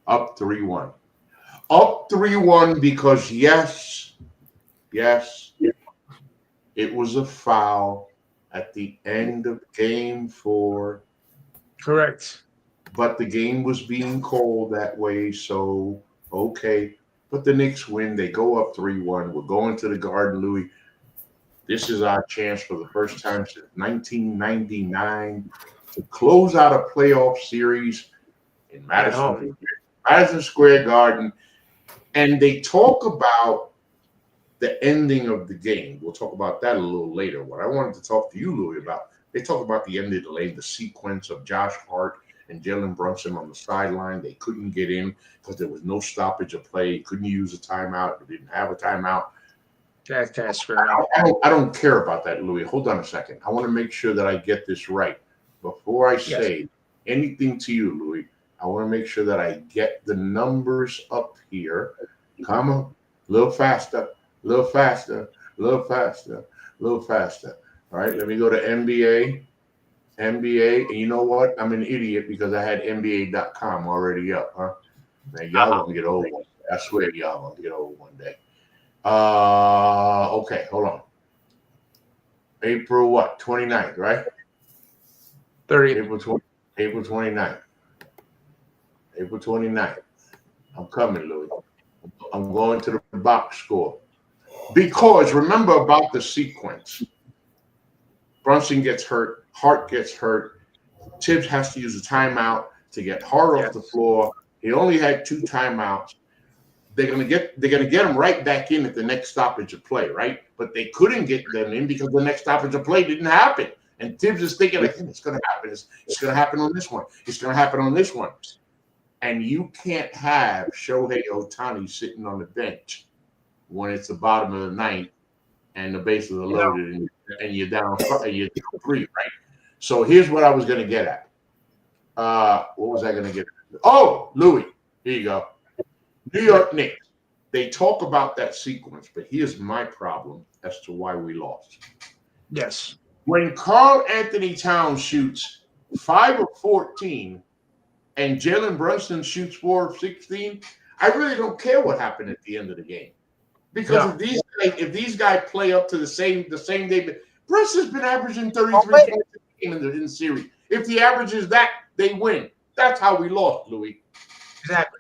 up 3-1. Up 3-1 because yes, it was a foul at the end of game 4. Correct. But the game was being called that way, so okay. But the Knicks win. They go up 3-1. We're going to the Garden, Louis. This is our chance for the first time since 1999 to close out a playoff series in Madison Square Garden. And they talk about the ending of the game. We'll talk about that a little later. What I wanted to talk to you, Louis, about, they talk about the end of the sequence of Josh Hart and Jalen Brunson on the sideline. They couldn't get in because there was no stoppage of play. Couldn't use a timeout. They didn't have a timeout. That's kind of screwed. I don't care about that, Louis. Hold on a second. I want to make sure that I get this right. Before I say anything to you, Louis, I want to make sure that I get the numbers up here. Come on. A little faster. A little faster. A little faster. A A little faster. All right, let me go to NBA. NBA, and you know what? I'm an idiot because I had NBA.com already up, huh? Man, y'all gonna get old. I swear y'all gonna get old one day. Okay, hold on. April what? 29th, right? 30. April 29th. April 29th. I'm coming, Louis. I'm going to the box score. Because remember about the sequence. Brunson gets hurt, Hart gets hurt, Tibbs has to use a timeout to get Hart off the floor. He only had 2 timeouts. They're gonna get him right back in at the next stoppage of play, right? But they couldn't get them in because the next stoppage of play didn't happen. And Tibbs is thinking, like, it's gonna happen. It's gonna happen on this one. It's gonna happen on this one. And you can't have Shohei Ohtani sitting on the bench when it's the bottom of the ninth and the bases are loaded and you're down 3, right? So here's what I was gonna get at. What was I gonna get at? Oh, Louis, here you go. New York Knicks. They talk about that sequence, but here's my problem as to why we lost. Yes. When Karl Anthony Towns shoots 5 of 14 and Jalen Brunson shoots 4 of 16, I really don't care what happened at the end of the game. Because if these guys play up to the same day, Brunson's been averaging 33 points a game in the series. If the average is that, they win. That's how we lost, Louis. Exactly.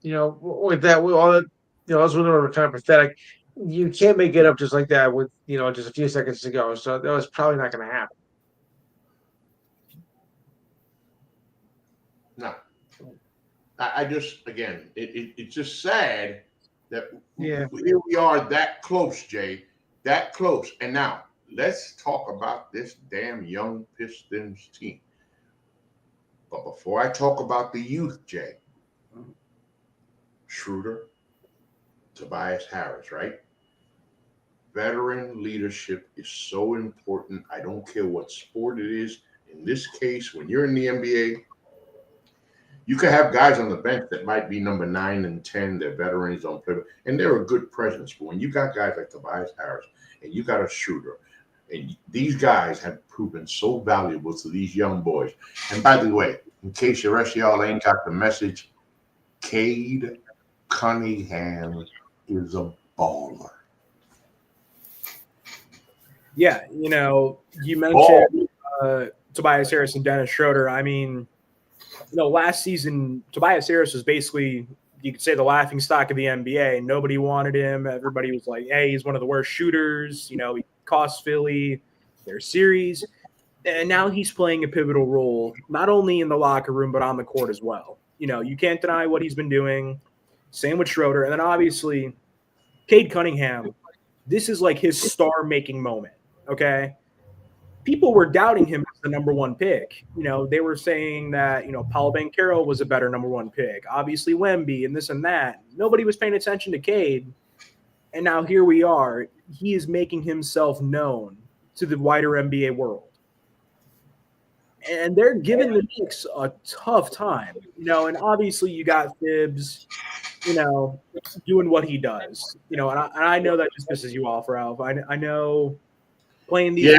With that, all that, those were kind of pathetic. You can't make it up just like that with, just a few seconds to go. So that was probably not going to happen. No. I just, again, it's just sad that here we are that close, Jay, that close. And now let's talk about this damn young Pistons team. But before I talk about the youth, Jay, Schroeder, Tobias Harris, right? Veteran leadership is so important. I don't care what sport it is. In this case, when you're in the NBA, you can have guys on the bench that might be number 9 and 10. They're veterans, don't play, and they're a good presence. But when you got guys like Tobias Harris and you got a Schroeder, and these guys have proven so valuable to these young boys. And by the way, in case the rest of y'all ain't got the message, Cade Cunningham is a baller. Yeah, you mentioned Tobias Harris and Dennis Schroeder. I mean, last season, Tobias Harris was basically, you could say, the laughing stock of the NBA. Nobody wanted him. Everybody was like, hey, he's one of the worst shooters. He cost Philly their series. And now he's playing a pivotal role, not only in the locker room, but on the court as well. You can't deny what he's been doing. Same with Schroeder. And then obviously, Cade Cunningham, this is like his star-making moment, okay? People were doubting him as the number 1 pick. They were saying that, Paolo Banchero was a better number 1 pick. Obviously, Wemby and this and that. Nobody was paying attention to Cade. And now here we are. He is making himself known to the wider NBA world. And they're giving the Knicks a tough time. And obviously you got Tibbs, doing what he does. And I know that just pisses you off, Ralph. I know playing these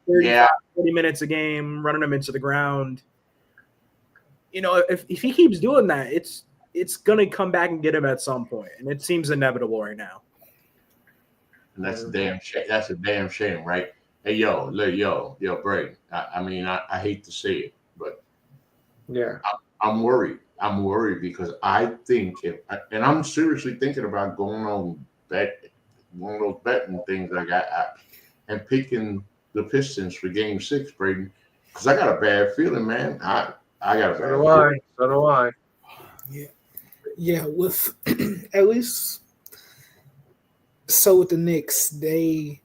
30 minutes a game, running them into the ground. If he keeps doing that, it's going to come back and get him at some point. And it seems inevitable right now. And that's a damn shame. That's a damn shame, right? Hey, yo, Braden. I hate to say it, but I'm worried. I'm worried because I think and I'm seriously thinking about going on one of those betting things I got and picking the Pistons for Game 6, Braden, because I got a bad feeling, man. I got a bad feeling. So do I. Yeah. With at least so with the Knicks, they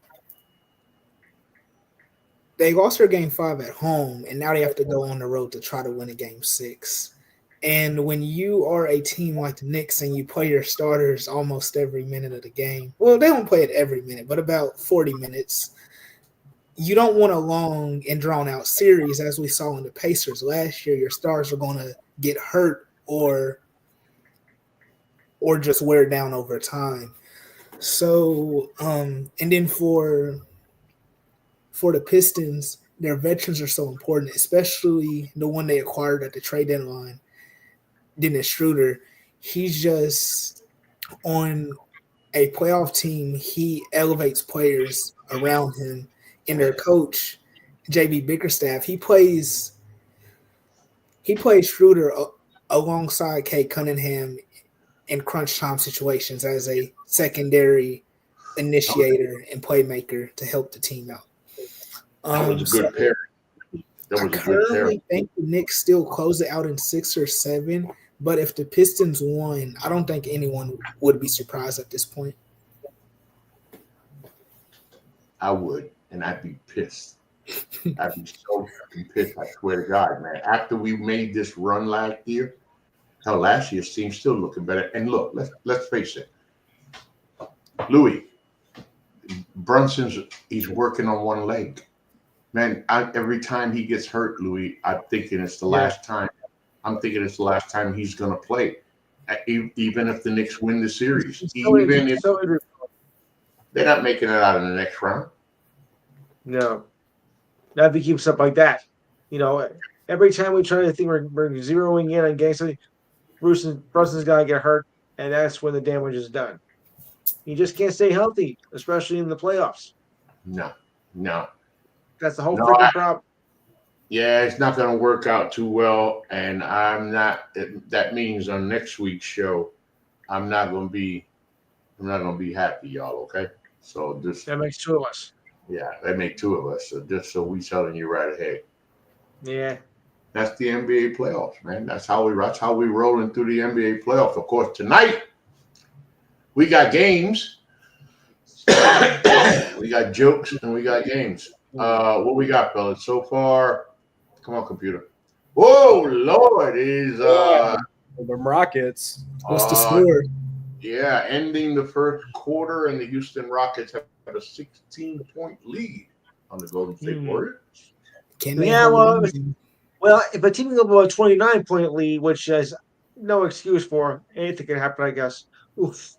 lost their Game 5 at home, and now they have to go on the road to try to win a Game 6. And when you are a team like the Knicks and you play your starters almost every minute of the game, well, they don't play it every minute, but about 40 minutes, you don't want a long and drawn-out series, as we saw in the Pacers last year. Your stars are going to get hurt or just wear down over time. So, and then for the Pistons, their veterans are so important, especially the one they acquired at the trade deadline, Dennis Schroeder. He's just on a playoff team. He elevates players around him, and their coach, JB Bickerstaff, he plays Schroeder alongside Kate Cunningham in crunch time situations as a secondary initiator and playmaker to help the team out. That was a good pair. That was a good pair. I currently think the Knicks still close it out in 6 or 7, but if the Pistons won, I don't think anyone would be surprised at this point. I would, and I'd be pissed. I'd be so fucking pissed, I swear to God, man. After we made this run last year, hell, last year's team's still looking better. And look, let's face it. Louis, he's working on one leg. Man, every time he gets hurt, Louis, I'm thinking it's the last time. I'm thinking it's the last time he's going to play, even if the Knicks win the series. Even if they're not making it out in the next round. No. Not if he keeps up like that. You know, every time we try to think we're zeroing in on gangster, Brunson's got to get hurt, and that's when the damage is done. You just can't stay healthy, especially in the playoffs. No. That's the whole freaking problem. Yeah, it's not going to work out too well, and I'm not. That means on next week's show, I'm not going to be happy, y'all. Okay, so that makes two of us. Yeah, that make two of us. So just so we telling you right ahead. Yeah, that's the NBA playoffs, man. That's how we rolling through the NBA playoffs. Of course, tonight we got games. We got jokes and we got games. What we got, fellas? So far, come on, computer. Whoa, Lord, is the Rockets. What's the score? Yeah, ending the first quarter, and the Houston Rockets have a 16-point lead on the Golden State Warriors. Well, if a team can go a 29-point lead, which is no excuse for, anything can happen, I guess. Oof.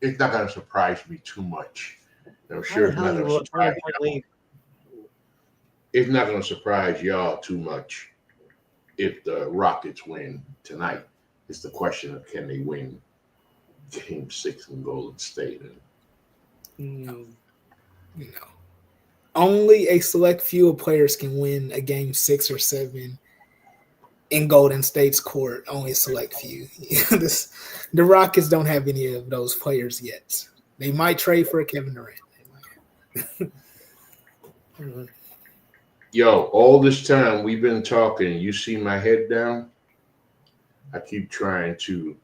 It's not going to surprise me too much. I'm sure it's not going to surprise me. It's not going to surprise y'all too much if the Rockets win tonight. It's the question of can they win Game 6 in Golden State. No. Only a select few of players can win a Game 6 or 7 in Golden State's court. Only a select few. The Rockets don't have any of those players yet. They might trade for a Kevin Durant. Yo, all this time we've been talking, you see my head down? I keep trying to,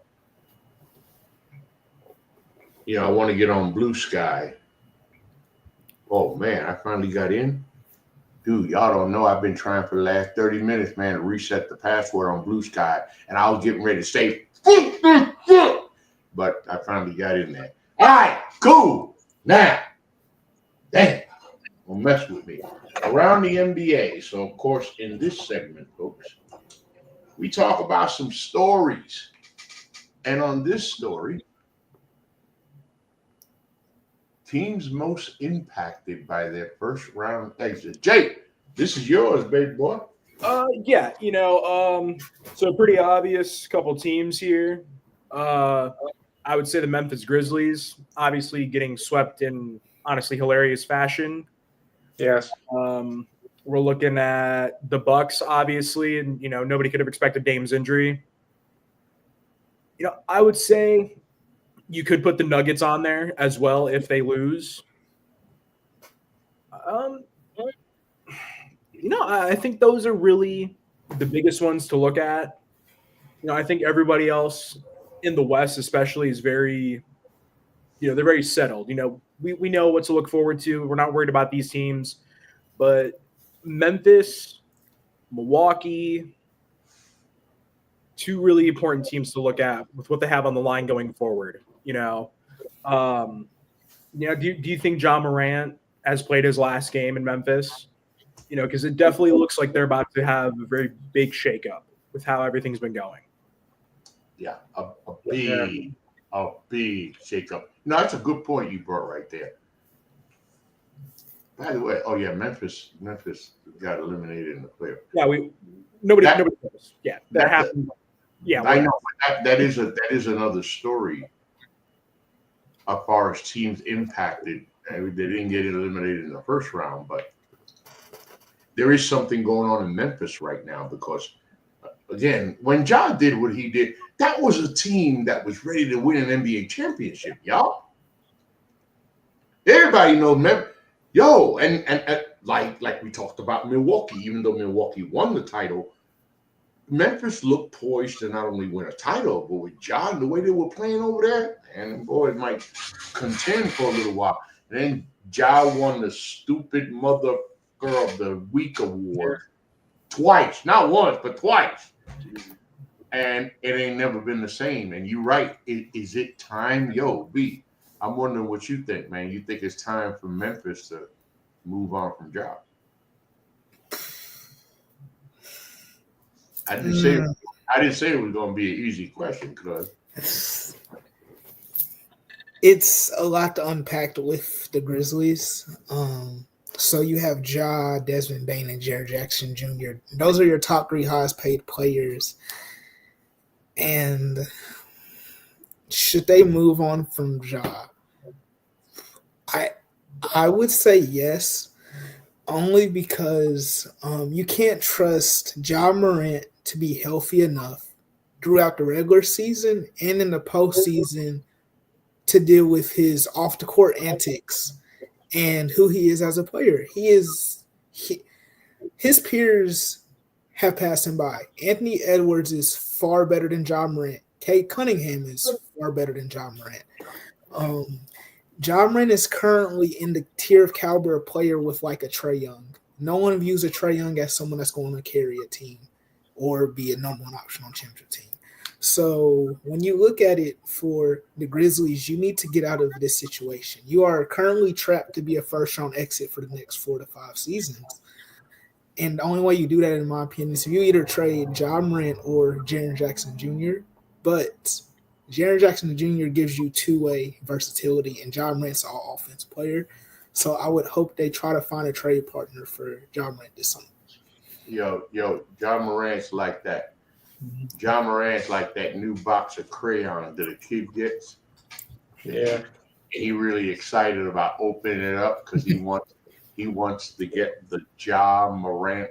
I want to get on Blue Sky. Oh, man, I finally got in. Dude, y'all don't know I've been trying for the last 30 minutes, man, to reset the password on Blue Sky, and I was getting ready to say, but I finally got in there. All right, cool. Now, damn, don't mess with me. Around the NBA, so of course, in this segment, folks, we talk about some stories. And on this story, teams most impacted by their first round exit. Jake, this is yours, baby boy. Yeah, so pretty obvious couple teams here. I would say the Memphis Grizzlies, obviously getting swept in honestly hilarious fashion. Yes. We're looking at the Bucks, obviously, and nobody could have expected Dame's injury. I would say you could put the Nuggets on there as well if they lose. I think those are really the biggest ones to look at. I think everybody else in the West, especially, is very, they're very settled. We know what to look forward to. We're not worried about these teams, but Memphis, Milwaukee, two really important teams to look at with what they have on the line going forward. Do you think John Morant has played his last game in Memphis? Because it definitely looks like they're about to have a very big shakeup with how everything's been going. Yeah, a big a big shakeup. No, that's a good point you brought right there. By the way, oh yeah, Memphis got eliminated in the playoff. Yeah, nobody knows. Yeah, that happened. Yeah, I know. That is another story. As far as teams impacted, they didn't get eliminated in the first round, but there is something going on in Memphis right now because, again, when John did what he did, that was a team that was ready to win an NBA championship, y'all. Everybody knows Memphis. Yo, and like we talked about Milwaukee, even though Milwaukee won the title, Memphis looked poised to not only win a title, but with John, the way they were playing over there, and boy, it might contend for a little while. And then Ja won the stupid mother of the week award twice, not once, but twice. And it ain't never been the same. And you're right. Is it time? Yo, B, I'm wondering what you think, man. You think it's time for Memphis to move on from Ja? I didn't say it was going to be an easy question, because it's a lot to unpack with the Grizzlies. So you have Ja, Desmond Bane, and Jaren Jackson Jr. Those are your top three highest paid players. And should they move on from Ja? I would say yes, only because you can't trust Ja Morant to be healthy enough throughout the regular season and in the postseason to deal with his off-the-court antics and who he is as a player. His peers have passed him by. Anthony Edwards is far better than Ja Morant. Cade Cunningham is far better than Ja Morant. Ja Morant is currently in the tier of caliber of player with like a Trae Young. No one views a Trae Young as someone that's going to carry a team or be a number one option on championship team. So when you look at it for the Grizzlies, you need to get out of this situation. You are currently trapped to be a first-round exit for the next 4 to 5 seasons. And the only way you do that, in my opinion, is if you either trade Ja Morant or Jaren Jackson Jr., but Jaren Jackson Jr. gives you two-way versatility, and Ja Morant's an all-offense player. So I would hope they try to find a trade partner for Ja Morant this summer. Yo, Ja Morant's like that. Ja Morant's like that new box of crayons that a kid gets. Yeah. He really excited about opening it up because he wants to get the Ja Morant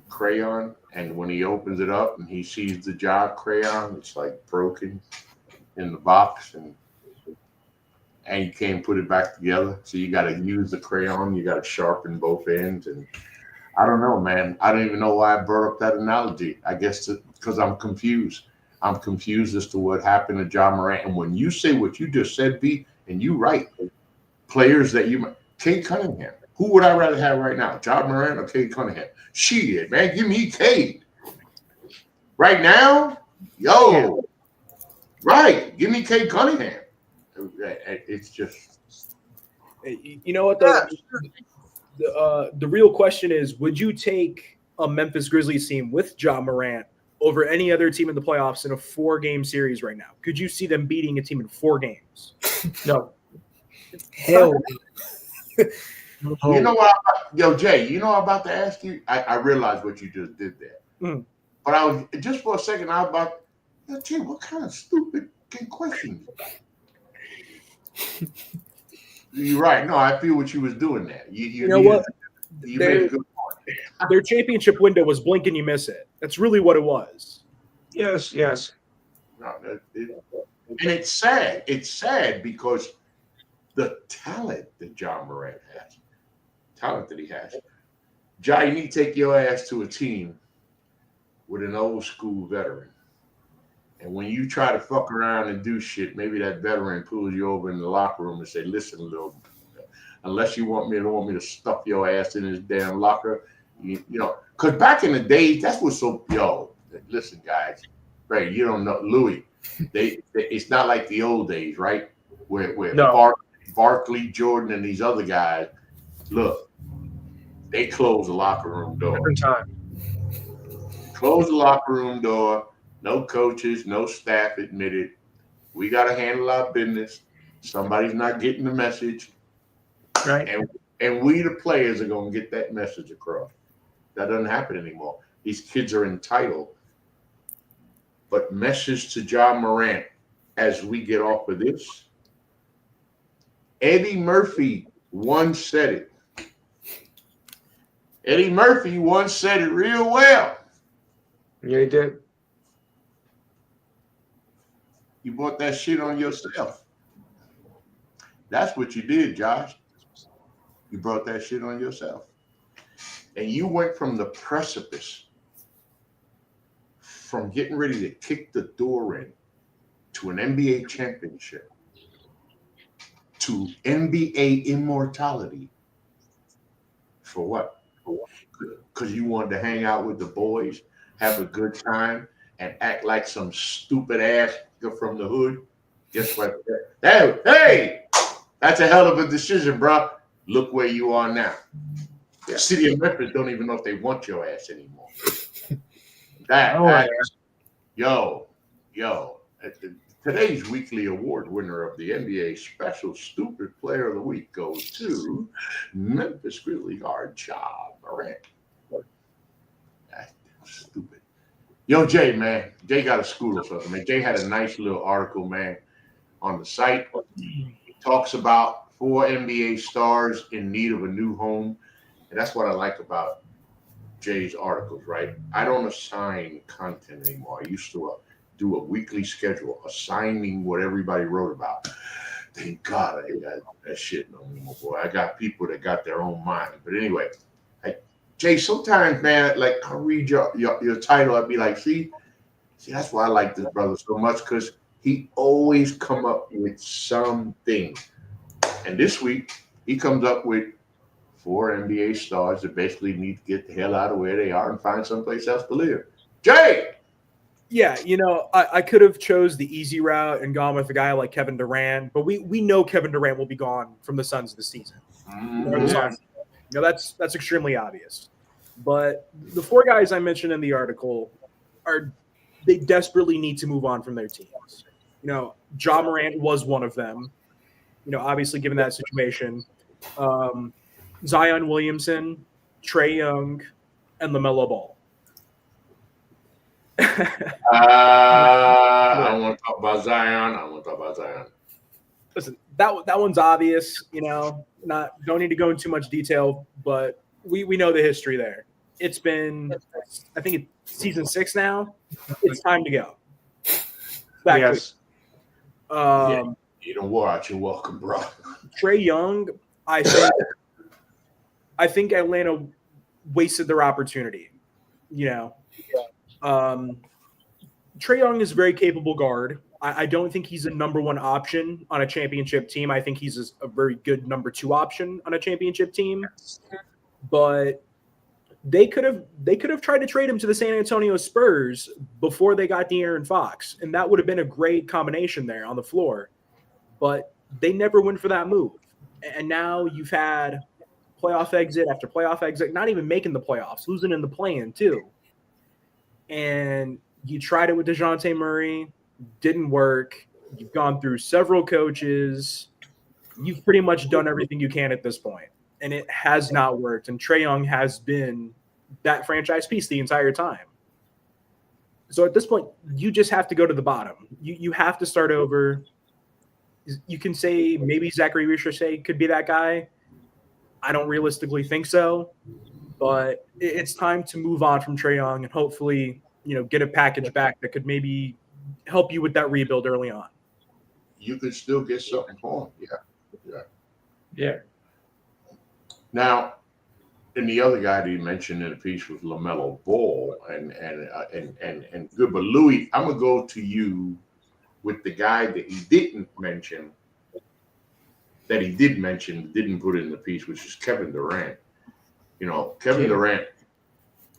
crayon. And when he opens it up and he sees the Ja crayon, it's like broken in the box, and you can't put it back together. So you got to use the crayon. You got to sharpen both ends. And I don't know, man. I don't even know why I brought up that analogy. I guess because I'm confused. I'm confused as to what happened to Ja Morant. And when you say what you just said, B, and you right, players that you – Cade Cunningham. Who would I rather have right now, Ja Morant or Cade Cunningham? Shit, man. Give me Cade. Right now? Yo. Yeah. Right. Give me Cade Cunningham. It's just – You know what, the real question is, would you take a Memphis Grizzlies team with Ja Morant over any other team in the playoffs in a 4-game series right now? Could you see them beating a team in 4 games? No. Hell no. You know what? Yo, Jay, you know I'm about to ask you? I realized what you just did there. But I was just for a second, I was about, yo, Jay, what kind of stupid question? You're right. No, I feel what you was doing there. You know what? You made a good point. Their championship window was blink and you miss it. That's really what it was. Yes. No, and it's sad. It's sad because the talent that Ja Morant has, Ja, you need to take your ass to a team with an old school veteran. And when you try to fuck around and do shit, maybe that veteran pulls you over in the locker room and say, listen, little, unless you don't want me to stuff your ass in this damn locker, you know, because back in the day, that's what's so, listen, guys, right, you don't know, Louis, it's not like the old days, right, where no. Barkley, Jordan, and these other guys, look, they close the locker room door. Different time. Close the locker room door. no coaches, no staff admitted. We got to handle our business. Somebody's not getting the message. Right. And we, the players, are going to get that message across. That doesn't happen anymore. These kids are entitled. But message to John Morant as we get off of this. Eddie Murphy once said it. Eddie Murphy once said it real well. Yeah, he did. You brought that shit on yourself. That's what you did, Josh. You brought that shit on yourself. And you went from the precipice, from getting ready to kick the door in to an NBA championship, to NBA immortality. For what? Because you wanted to hang out with the boys, have a good time, and act like some stupid ass from the hood. Guess what? Hey, that's a hell of a decision, bro. Look where you are now. The city of Memphis don't even know if they want your ass anymore. Yo. Today's weekly award winner of the NBA Special Stupid Player of the Week goes to Memphis Grizzlies guard Ja Morant. That's stupid. Yo, Jay, man. Jay got a school or something, man. Jay had a nice little article, man, on the site. He talks about 4 NBA stars in need of a new home. And that's what I like about Jay's articles, right? I don't assign content anymore. I used to do a weekly schedule, assigning what everybody wrote about. Thank God I ain't got that shit no more, boy. I got people that got their own mind. But anyway, Jay, sometimes, man, like I read your title, I'd be like, see, that's why I like this brother so much, because he always come up with something. And this week, he comes up with 4 NBA stars that basically need to get the hell out of where they are and find someplace else to live. Jay! Yeah, I could have chose the easy route and gone with a guy like Kevin Durant, but we know Kevin Durant will be gone from the Suns this season. That's extremely obvious. But the 4 guys I mentioned in the article they desperately need to move on from their teams. Ja Morant was one of them. Obviously given that situation, Zion Williamson, Trae Young, and LaMelo Ball. I want to talk about Zion. Listen, that one's obvious. Don't need to go into too much detail, but we know the history there. It's been, I think it's season 6 now. It's time to go. Yes. You don't watch. You're welcome, bro. Trae Young, I think Atlanta wasted their opportunity. Trae Young is a very capable guard. I don't think he's a number 1 option on a championship team. I think he's a very good number 2 option on a championship team. But they could have tried to trade him to the San Antonio Spurs before they got De'Aaron Fox, and that would have been a great combination there on the floor. But they never went for that move. And now you've had playoff exit after playoff exit, not even making the playoffs, losing in the play-in too. And you tried it with DeJounte Murray, didn't work. You've gone through several coaches. You've pretty much done everything you can at this point, and it has not worked. And Trae Young has been that franchise piece the entire time. So at this point, you just have to go to the bottom. You have to start over. You can say maybe Zachary Richardson could be that guy. I don't realistically think so, but it's time to move on from Trae Young and hopefully, get a package back that could maybe help you with that rebuild early on. You could still get something for him. Yeah. Now, and the other guy that you mentioned in the piece was LaMelo Ball, and good. But Louis, I'm gonna go to you with the guy that he didn't mention, that he did mention, didn't put in the piece, which is Kevin Durant. Kevin Durant.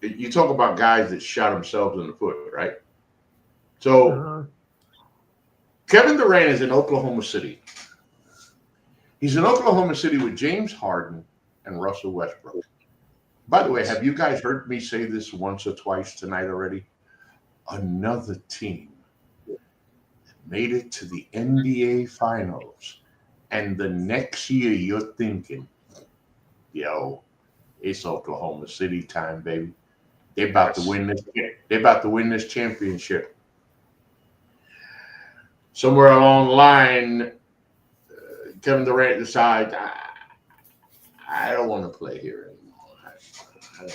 You talk about guys that shot themselves in the foot, right? So Kevin Durant is in Oklahoma City. He's in Oklahoma City with James Harden and Russell Westbrook. By the way, have you guys heard me say this once or twice tonight already? another team made it to the NBA Finals, and the next year you're thinking, yo, it's Oklahoma City time, baby. They're about to win this. They're about to win this championship. Somewhere along the line, Kevin Durant decides, I don't want to play here anymore. I don't know.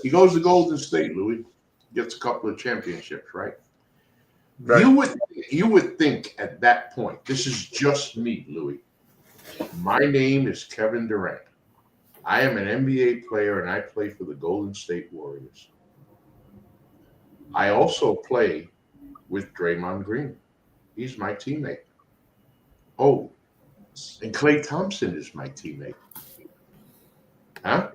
He goes to Golden State, Louis, gets a couple of championships, right? Right. You would think at that point, this is just me, Louis. My name is Kevin Durant. I am an NBA player, and I play for the Golden State Warriors. I also play with Draymond Green. He's my teammate. Oh, and Klay Thompson is my teammate. Huh?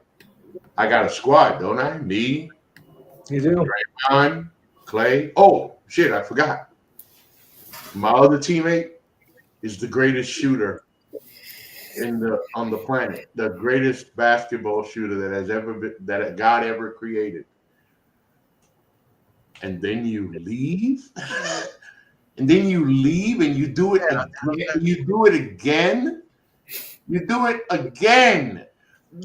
I got a squad, don't I? Me, You do. Draymond, Klay. Oh, shit, I forgot. My other teammate is the greatest shooter on the planet, the greatest basketball shooter that has ever been, that God ever created. And then you leave, and then you leave, and you do it again. You do it again. You do it again.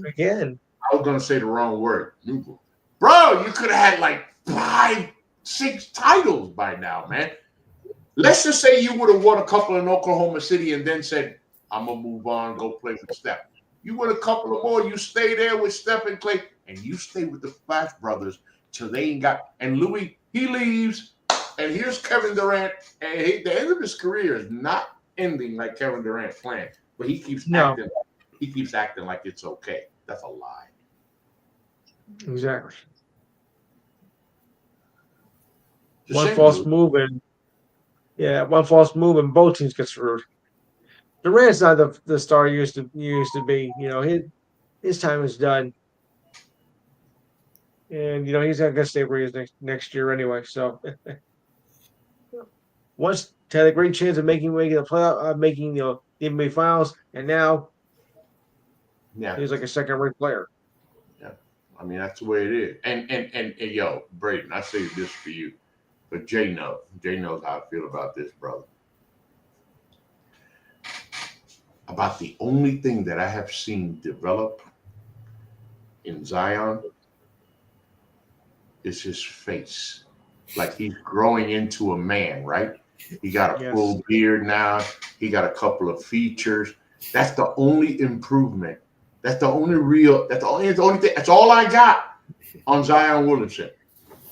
Again. I was gonna say the wrong word, bro. You could have had like 5, 6 titles by now, man. Let's just say you would have won a couple in Oklahoma City and then said, I'm going to move on, go play with Steph. You win a couple of more. You stay there with Steph and Klay, and you stay with the Flash brothers till they ain't got. And Louis, he leaves, and here's Kevin Durant. And the end of his career is not ending like Kevin Durant planned, but he keeps acting like it's okay. That's a lie. Exactly. Just One saying, false Louis. move and both teams get screwed. Durant's not the star he used to be. You know, his time is done. And you know, he's not gonna stay where he is next year anyway. So once had a great chance of making the playoff, making the NBA finals, and now he's like a second-rate player. Yeah, I mean that's the way it is. And yo, Braden, I say this for you, but Jay knows how I feel about this, brother. About the only thing that I have seen develop in Zion is his face. Like he's growing into a man, right? He got a full beard now. He got a couple of features. That's the only improvement. That's the only thing. That's all I got on Zion Williamson.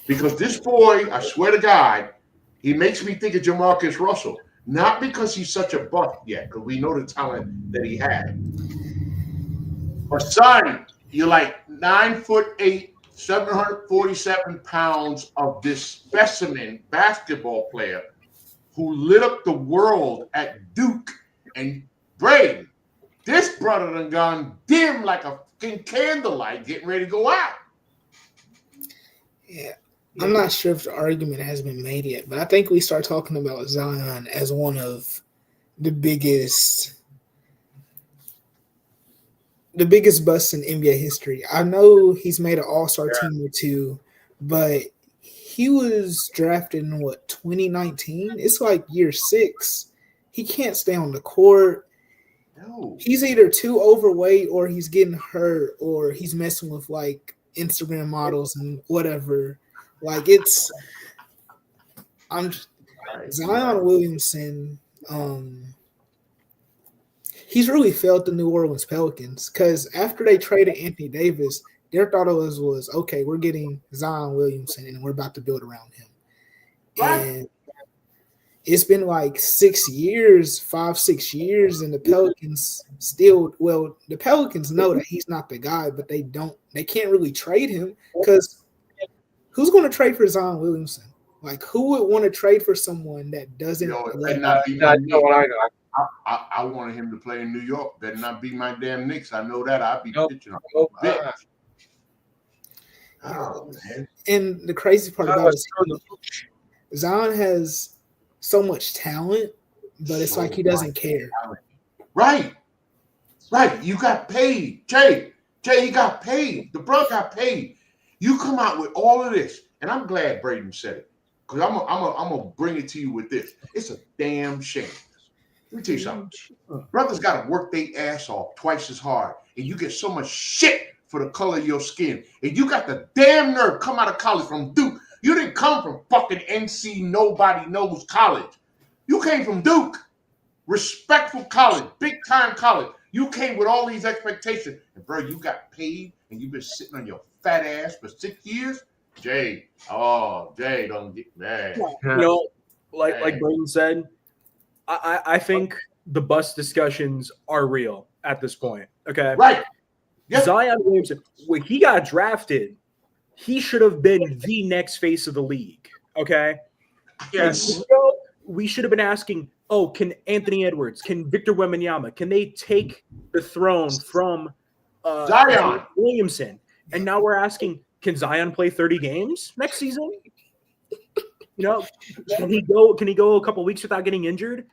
Because this boy, I swear to God, he makes me think of Jamarcus Russell. Not because he's such a buck yet, because we know the talent that he had. But son, you're like 9'8", 747 pounds of this specimen basketball player who lit up the world at Duke. And Braden, this brother done gone dim like a fucking candlelight getting ready to go out. Yeah. I'm not sure if the argument has been made yet, but I think we start talking about Zion as one of the biggest busts in NBA history. I know he's made an all-star team or two, but he was drafted in 2019? It's like year 6. He can't stay on the court. No. He's either too overweight or he's getting hurt or he's messing with like Instagram models and whatever. Like Zion Williamson, he's really failed the New Orleans Pelicans because after they traded Anthony Davis, their thought was okay, we're getting Zion Williamson and we're about to build around him. And it's been like 6 years, 5-6 years, and the Pelicans the Pelicans know that he's not the guy, but they can't really trade him because who's going to trade for Zion Williamson? Like, who would want to trade for someone that doesn't? I wanted him to play in New York. Better not be my damn Knicks. I know that. I'd be pitching a bitch. Oh, man. And the crazy part about it is Zion has so much talent, but it's like he doesn't care. Right. You got paid. Jay, he got paid. The brother got paid. You come out with all of this, and I'm glad Braden said it. Because I'm gonna bring it to you with this. It's a damn shame. Let me tell you something. Brothers got to work their ass off twice as hard, and you get so much shit for the color of your skin. And you got the damn nerve come out of college from Duke. You didn't come from fucking NC nobody knows college. You came from Duke, respectful college, big time college. You came with all these expectations, and bro, you got paid, and you've been sitting on your fat ass for 6 years. Jay, don't get mad. You know, like Braden said, I think the bus discussions are real at this point. Okay, Right. Yep. Zion Williamson, when he got drafted, he should have been the next face of the league. Okay. Yes. We should have been asking, can Anthony Edwards, can Victor Wembanyama, can they take the throne from Zion Williamson? And now we're asking, can Zion play 30 games next season? You know, can he go a couple weeks without getting injured?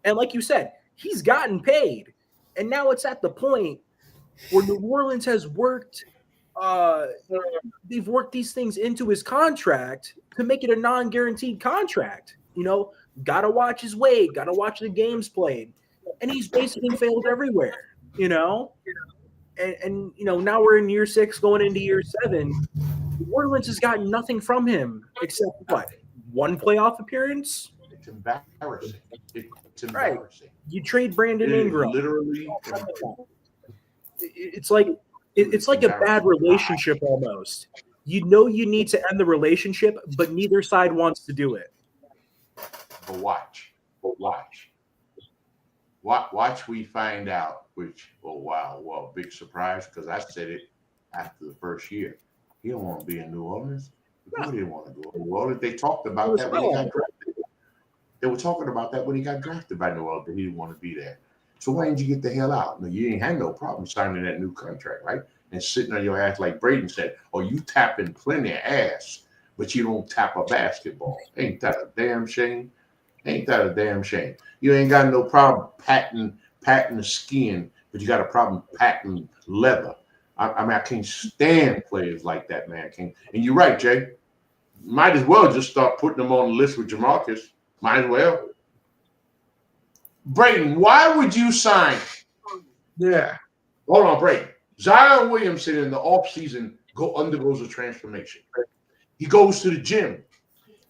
And like you said, he's gotten paid. And now it's at the point where New Orleans has worked they've worked these things into his contract to make it a non-guaranteed contract. You know, gotta watch his weight, gotta watch the games played. And he's basically failed everywhere, you know? And you know, now we're in year 6 going into year 7. New Orleans has gotten nothing from him except what? One playoff appearance? It's embarrassing. It's embarrassing. Right. You trade Brandon Ingram. Literally. It's like a bad relationship almost. You know you need to end the relationship, but neither side wants to do it. But watch. We find out, which, big surprise, because I said it after the first year. He don't want to be in New Orleans. He didn't want to go to New Orleans. They talked about that when he got drafted. They were talking about that when he got drafted by New Orleans, that he didn't want to be there. So why didn't you get the hell out? No, you ain't had no problem signing that new contract, right? And sitting on your ass like Braden said, you tapping plenty of ass, but you don't tap a basketball. Ain't that a damn shame? You ain't got no problem patting the skin, but you got a problem patting leather. I can't stand players like that, man. And you're right, Jay. Might as well just start putting them on the list with Jamarcus. Might as well. Braden, why would you sign? Yeah. Hold on, Braden. Zion Williamson in the offseason undergoes a transformation. He goes to the gym.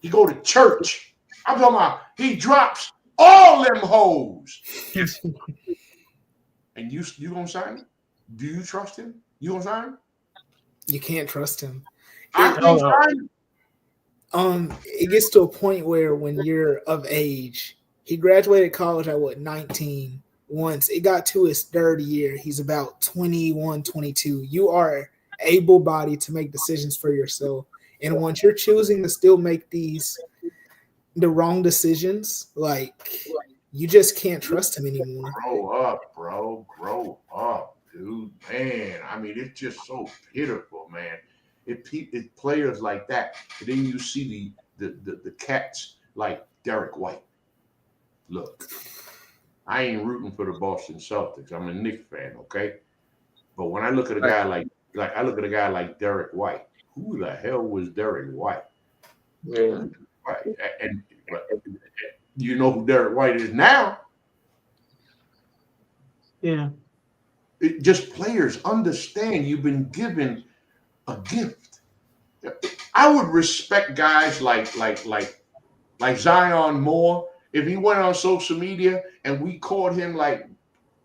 He go to church. I'm talking about he drops all them hoes. And you gonna sign him? Do you trust him? You gonna sign him? You can't trust him. I can't sign him. It gets to a point where when you're of age, he graduated college at 19. Once it got to his third year, he's about 21, 22. You are able-bodied to make decisions for yourself. And once you're choosing to still make the wrong decisions, like, you just can't trust him anymore. Grow up, bro. Grow up, dude. Man, I mean, it's just so pitiful, man. It players like that. And then you see the cats like Derek White. Look, I ain't rooting for the Boston Celtics. I'm a Knicks fan, okay? But when I look at a guy like Derek White, who the hell was Derek White? Yeah. Right. And you know who Derek White is now? Yeah. Just players understand you've been given a gift. I would respect guys like Zion more if he went on social media and we caught him like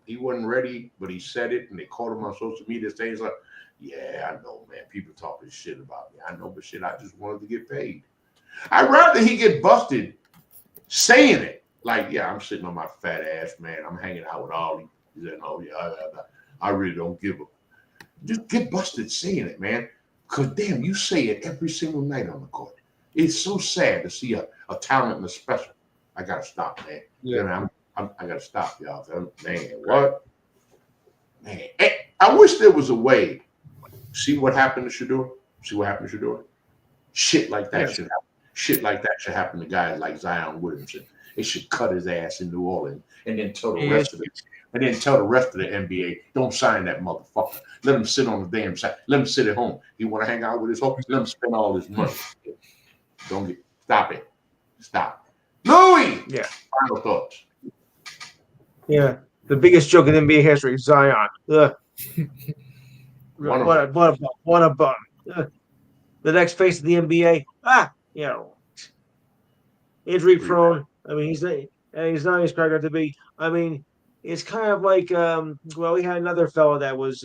he wasn't ready, but he said it, and they caught him on social media saying like, "Yeah, I know, man. People talking shit about me. I know, but shit, I just wanted to get paid." I'd rather he get busted saying it. Like, yeah, I'm sitting on my fat ass, man. I'm hanging out with all these. I really don't give a. Just get busted saying it, man. Because, damn, you say it every single night on the court. It's so sad to see a talent and a special. I got to stop, man. Yeah. I got to stop, y'all. Man, what? Man, I wish there was a way. See what happened to Shedeur? Shit like that should happen. Shit like that should happen to guys like Zion Williamson. They should cut his ass in New Orleans and then tell the rest of it. And then tell the rest of the NBA, don't sign that motherfucker. Let him sit on the damn side. Let him sit at home. He want to hang out with his hopes. Let him spend all his money. Stop it. Stop. Louis! Yeah. Final thoughts. Yeah. The biggest joke in NBA history, Zion. Ugh. One of What a bum. Ugh. The next face of the NBA. Injury prone. I mean, he's not as cracked up to be. I mean, it's kind of like we had another fellow that was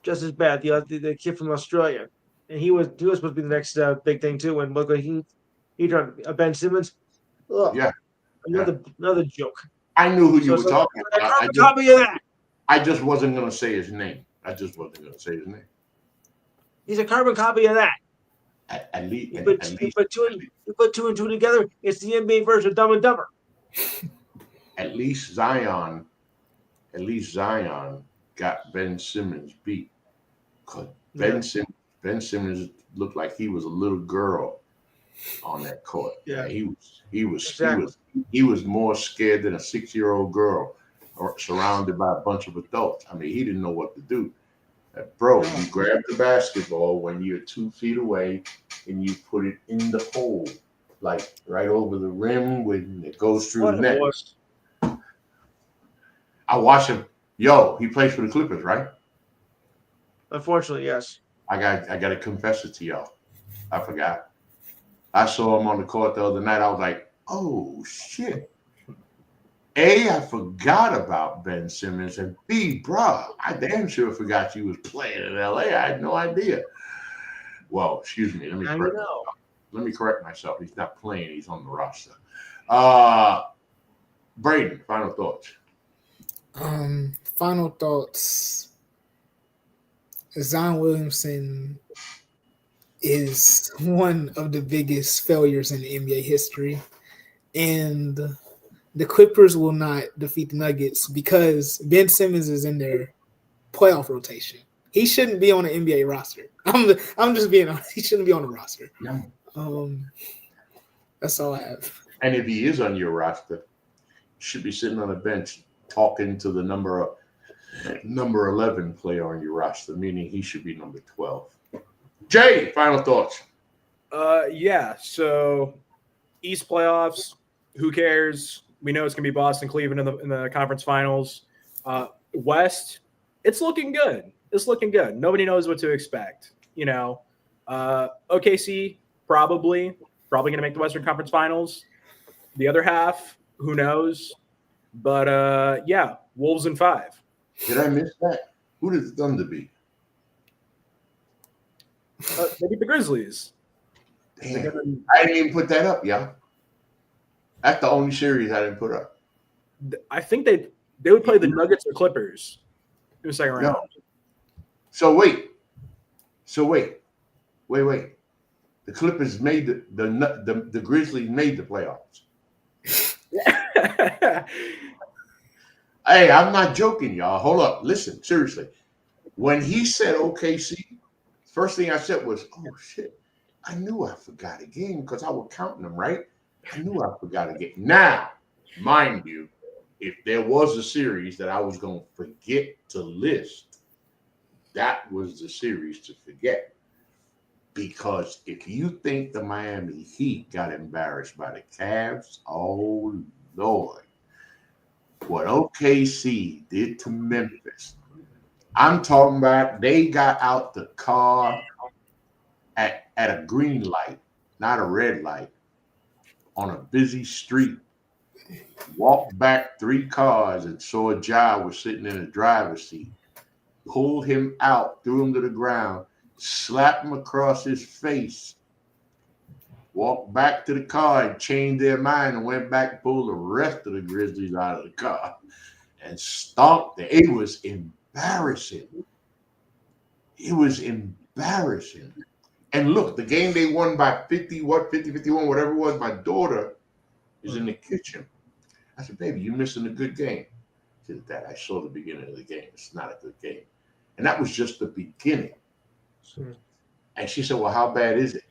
just as bad. The kid from Australia, and he was supposed to be the next big thing too. And look, he turned Ben Simmons. Ugh, Yeah. another joke. I knew who you were So talking about. copy of that. I just wasn't going to say his name. He's a carbon copy of that. At least, You put two and two together. It's the NBA version of Dumb and Dumber. at least Zion got Ben Simmons beat. Cause Ben Simmons looked like he was a little girl on that court. Yeah, he was more scared than a 6-year-old girl, or surrounded by a bunch of adults. I mean, he didn't know what to do. Bro, you grab the basketball when you're 2 feet away and you put it in the hole, like right over the rim when it goes through the net. I watch him. Yo, he plays for the Clippers, right? Unfortunately, yes. I got to confess it to y'all. I forgot. I saw him on the court the other night. I was like, oh, shit. A, I forgot about Ben Simmons, and B, bro, I damn sure forgot you was playing in LA. I had no idea. Well, excuse me. Let me correct myself. He's not playing. He's on the roster. Braden, final thoughts. Final thoughts. Zion Williamson is one of the biggest failures in NBA history, and the Clippers will not defeat the Nuggets because Ben Simmons is in their playoff rotation. He shouldn't be on an NBA roster. I'm just being honest. He shouldn't be on the roster. No. That's all I have. And if he is on your roster, you should be sitting on a bench talking to the number 11 player on your roster, meaning he should be number 12. Jay, final thoughts. Yeah. So East playoffs, who cares? We know it's going to be Boston, Cleveland in the conference finals. West, it's looking good. Nobody knows what to expect. OKC probably going to make the Western Conference Finals. The other half, who knows? But yeah, Wolves in 5. Did I miss that? Who did the Thunder beat? They beat the Grizzlies. Damn. I didn't even put that up, y'all. That's the only series I didn't put up. I think they would play the Nuggets or Clippers in the second round. No. So wait. The Clippers made the Grizzlies made the playoffs. Hey, I'm not joking, y'all. Hold up. Listen, seriously. When he said OKC, first thing I said was, oh, shit. I knew I forgot a game because I was counting them, right? I knew I forgot a game. Now, mind you, if there was a series that I was going to forget to list, that was the series to forget. Because if you think the Miami Heat got embarrassed by the Cavs, oh, Lord. What OKC did to Memphis. I'm talking about they got out the car at a green light, not a red light, on a busy street. Walked back 3 cars and saw a Ja was sitting in the driver's seat. Pulled him out, threw him to the ground, slapped him across his face. Walked back to the car and changed their mind and went back and pulled the rest of the Grizzlies out of the car and stomped it. It was embarrassing. And look, the game they won by 50, 51, whatever it was, my daughter is in the kitchen. I said, baby, you're missing a good game. She said, Dad, I saw the beginning of the game. It's not a good game. And that was just the beginning. Sure. And she said, well, how bad is it?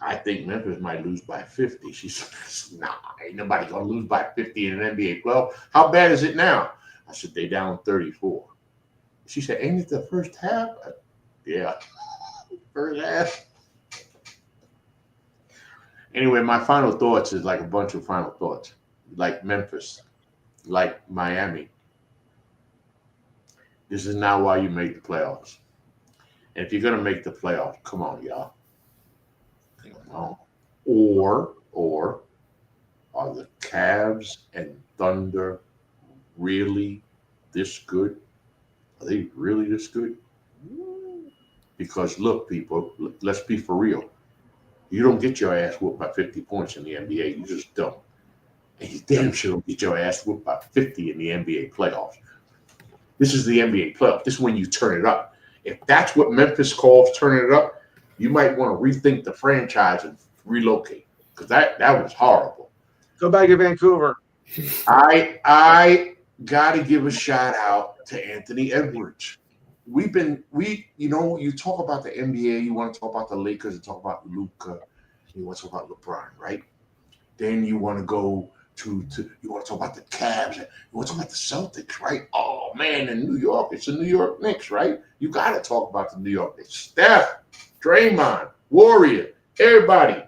I think Memphis might lose by 50. She said, nah, ain't nobody going to lose by 50 in an NBA playoff. How bad is it now? I said, they down 34. She said, ain't it the first half? Yeah, first half. Anyway, my final thoughts is like a bunch of final thoughts. Like Memphis, like Miami. This is not why you make the playoffs. And if you're gonna make the playoffs, come on, y'all. Come on. Or are the Cavs and Thunder really this good? Are they really this good? Because look, people, let's be for real. You don't get your ass whooped by 50 points in the NBA. You just don't. And you damn sure don't get your ass whooped by 50 in the NBA playoffs. This is the NBA playoffs. This is when you turn it up. If that's what Memphis calls turning it up, you might want to rethink the franchise and relocate, because that was horrible. Go back to Vancouver. I gotta give a shout out to Anthony Edwards. You talk about the NBA, you want to talk about the Lakers, you talk about Luka, you want to talk about LeBron, right? Then you want to go you want to talk about the Cavs, you want to talk about the Celtics, right? Oh man, in New York, it's the New York Knicks, right? You got to talk about the New York Knicks. Steph, Draymond, Warrior, everybody,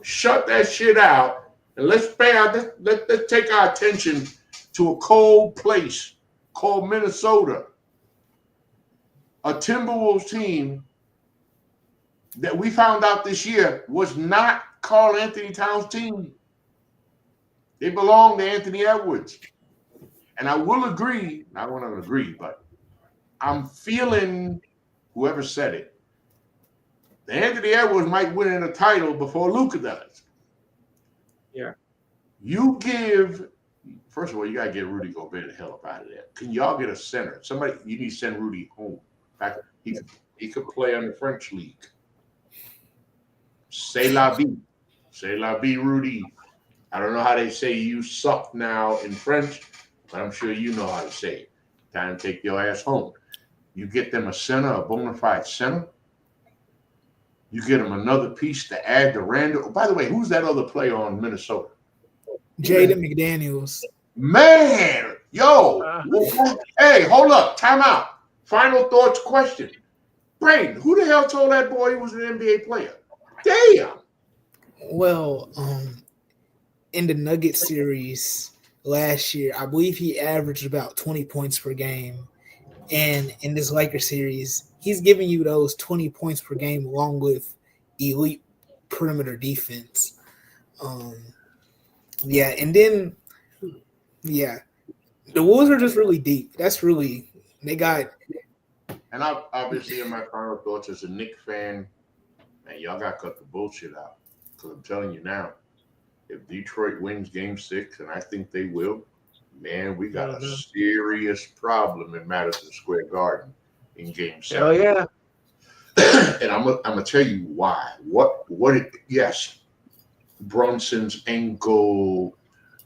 shut that shit out and let's take our attention to a cold place called Minnesota. A Timberwolves team that we found out this year was not Karl Anthony Towns' team. They belong to Anthony Edwards. And I will agree, I want to agree, but I'm feeling, whoever said it, that Anthony Edwards might win in a title before Luka does. Yeah. You give, first of all, you got to get Rudy Gobert the hell up out of there. Can y'all get a center? You need to send Rudy home. In fact, he could play on the French league. C'est la vie. C'est la vie, Rudy. I don't know how they say you suck now in French, but I'm sure you know how to say it. Time to take your ass home. You get them a center, a bona fide center. You get them another piece to add to Randall. Oh, by the way, who's that other player on Minnesota? Jaden McDaniels. Man, hey, hold up, time out. Final thoughts question. Braden, who the hell told that boy he was an NBA player? Damn. Well, in the Nuggets series last year, I believe he averaged about 20 points per game. And in this Lakers series, he's giving you those 20 points per game along with elite perimeter defense. The Wolves are just really deep. They got. And obviously, in my final thoughts as a Knicks fan, man, y'all got to cut the bullshit out. Because I'm telling you now, if Detroit wins Game 6, and I think they will, man, we got a serious problem in Madison Square Garden in Game 7. Hell yeah. And I'm gonna tell you why. Yes, Brunson's ankle,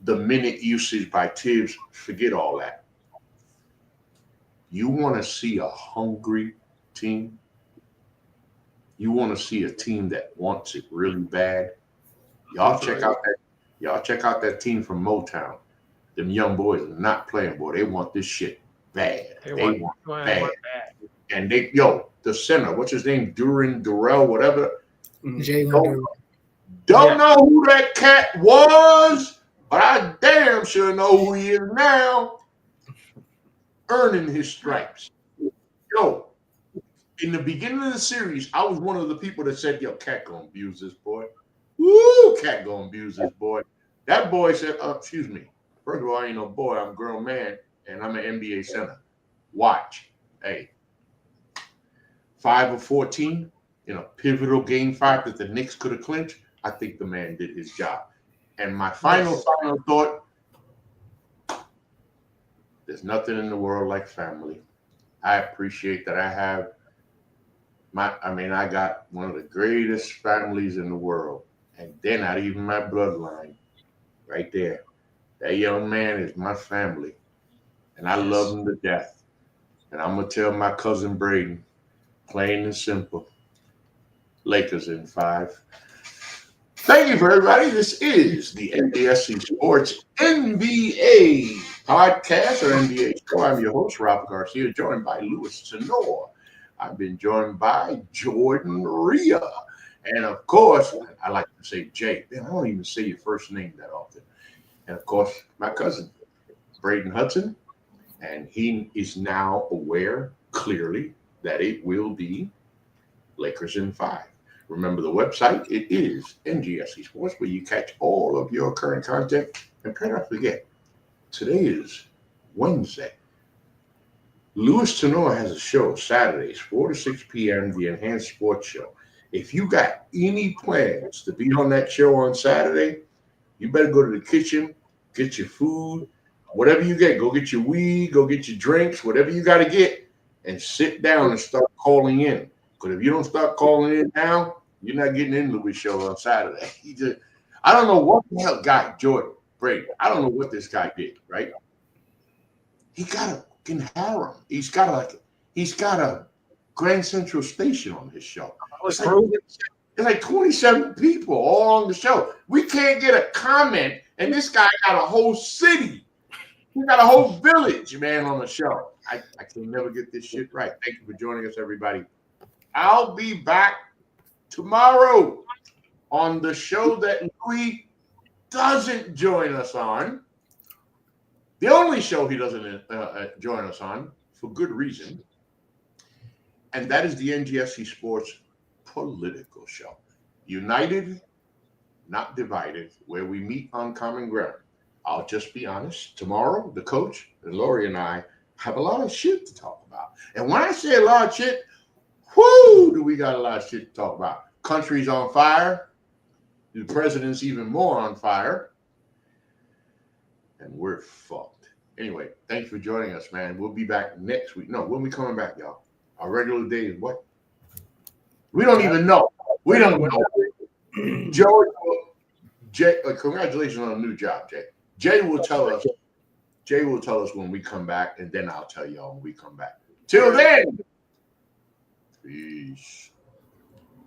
the minute usage by Tibbs, forget all that. You want to see a hungry team? You want to see a team that wants it really bad? Y'all check out that team from Motown. Them young boys are not playing, boy. They want this shit bad. They want bad. And the center, what's his name? Durrell, whatever. Don't know who that cat was, but I damn sure know who he is now. Earning his stripes. In the beginning of the series, I was one of the people that said, Cat gonna abuse this boy. Woo, Cat gonna abuse this boy. That boy said, excuse me. First of all, I ain't no boy. I'm a grown man, and I'm an NBA center. Watch. Hey, 5 of 14 in a pivotal Game 5 that the Knicks could have clinched. I think the man did his job. And my final thought, there's nothing in the world like family. I appreciate that I got one of the greatest families in the world. And they're not even my bloodline. Right there. That young man is my family. And I love him to death. And I'm going to tell my cousin Braden, plain and simple, Lakers in 5. Thank you for everybody. This is the NGSC Sports NBA podcast or NBA show. I'm your host, Rob Garcia, joined by Louis Tenor. I've been joined by Jordan Rhea. And of course, I like to say Jay. Man, I don't even say your first name that often. And of course, my cousin, Braden Hudson. And he is now aware clearly that it will be Lakers in 5. Remember the website? It is NGSC Sports, where you catch all of your current content. And try not to forget, today is Wednesday. Louis Tenor has a show Saturdays, 4 to 6 p.m., the Enhanced Sports Show. If you got any plans to be on that show on Saturday, you better go to the kitchen, get your food, whatever you get. Go get your weed, go get your drinks, whatever you got to get, and sit down and start calling in. Because if you don't start calling in now, you're not getting in Louis' show on Saturday. I don't know what the hell guy, Jordan Brady. I don't know what this guy did, right? He got a fucking harem. He's got a Grand Central Station on his show. It's like 27 people all on the show. We can't get a comment, and this guy got a whole city. He got a whole village, man, on the show. I can never get this shit right. Thank you for joining us, everybody. I'll be back tomorrow on the show that Louis doesn't join us on. The only show he doesn't join us on, for good reason, and that is the NGSC Sports Political Show. United, not divided, where we meet on common ground. I'll just be honest. Tomorrow, the coach, and Lori, and I have a lot of shit to talk about. And when I say a lot of shit, whoo, do we got a lot of shit to talk about. Country's on fire. The president's even more on fire. And we're fucked. Anyway, thanks for joining us, man. We'll be back next week. No, when we coming back, y'all? Our regular day is what? We don't even know. We don't know. Jay, congratulations on a new job, Jay. Jay will tell us when we come back, and then I'll tell y'all when we come back. Till then, peace.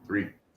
3.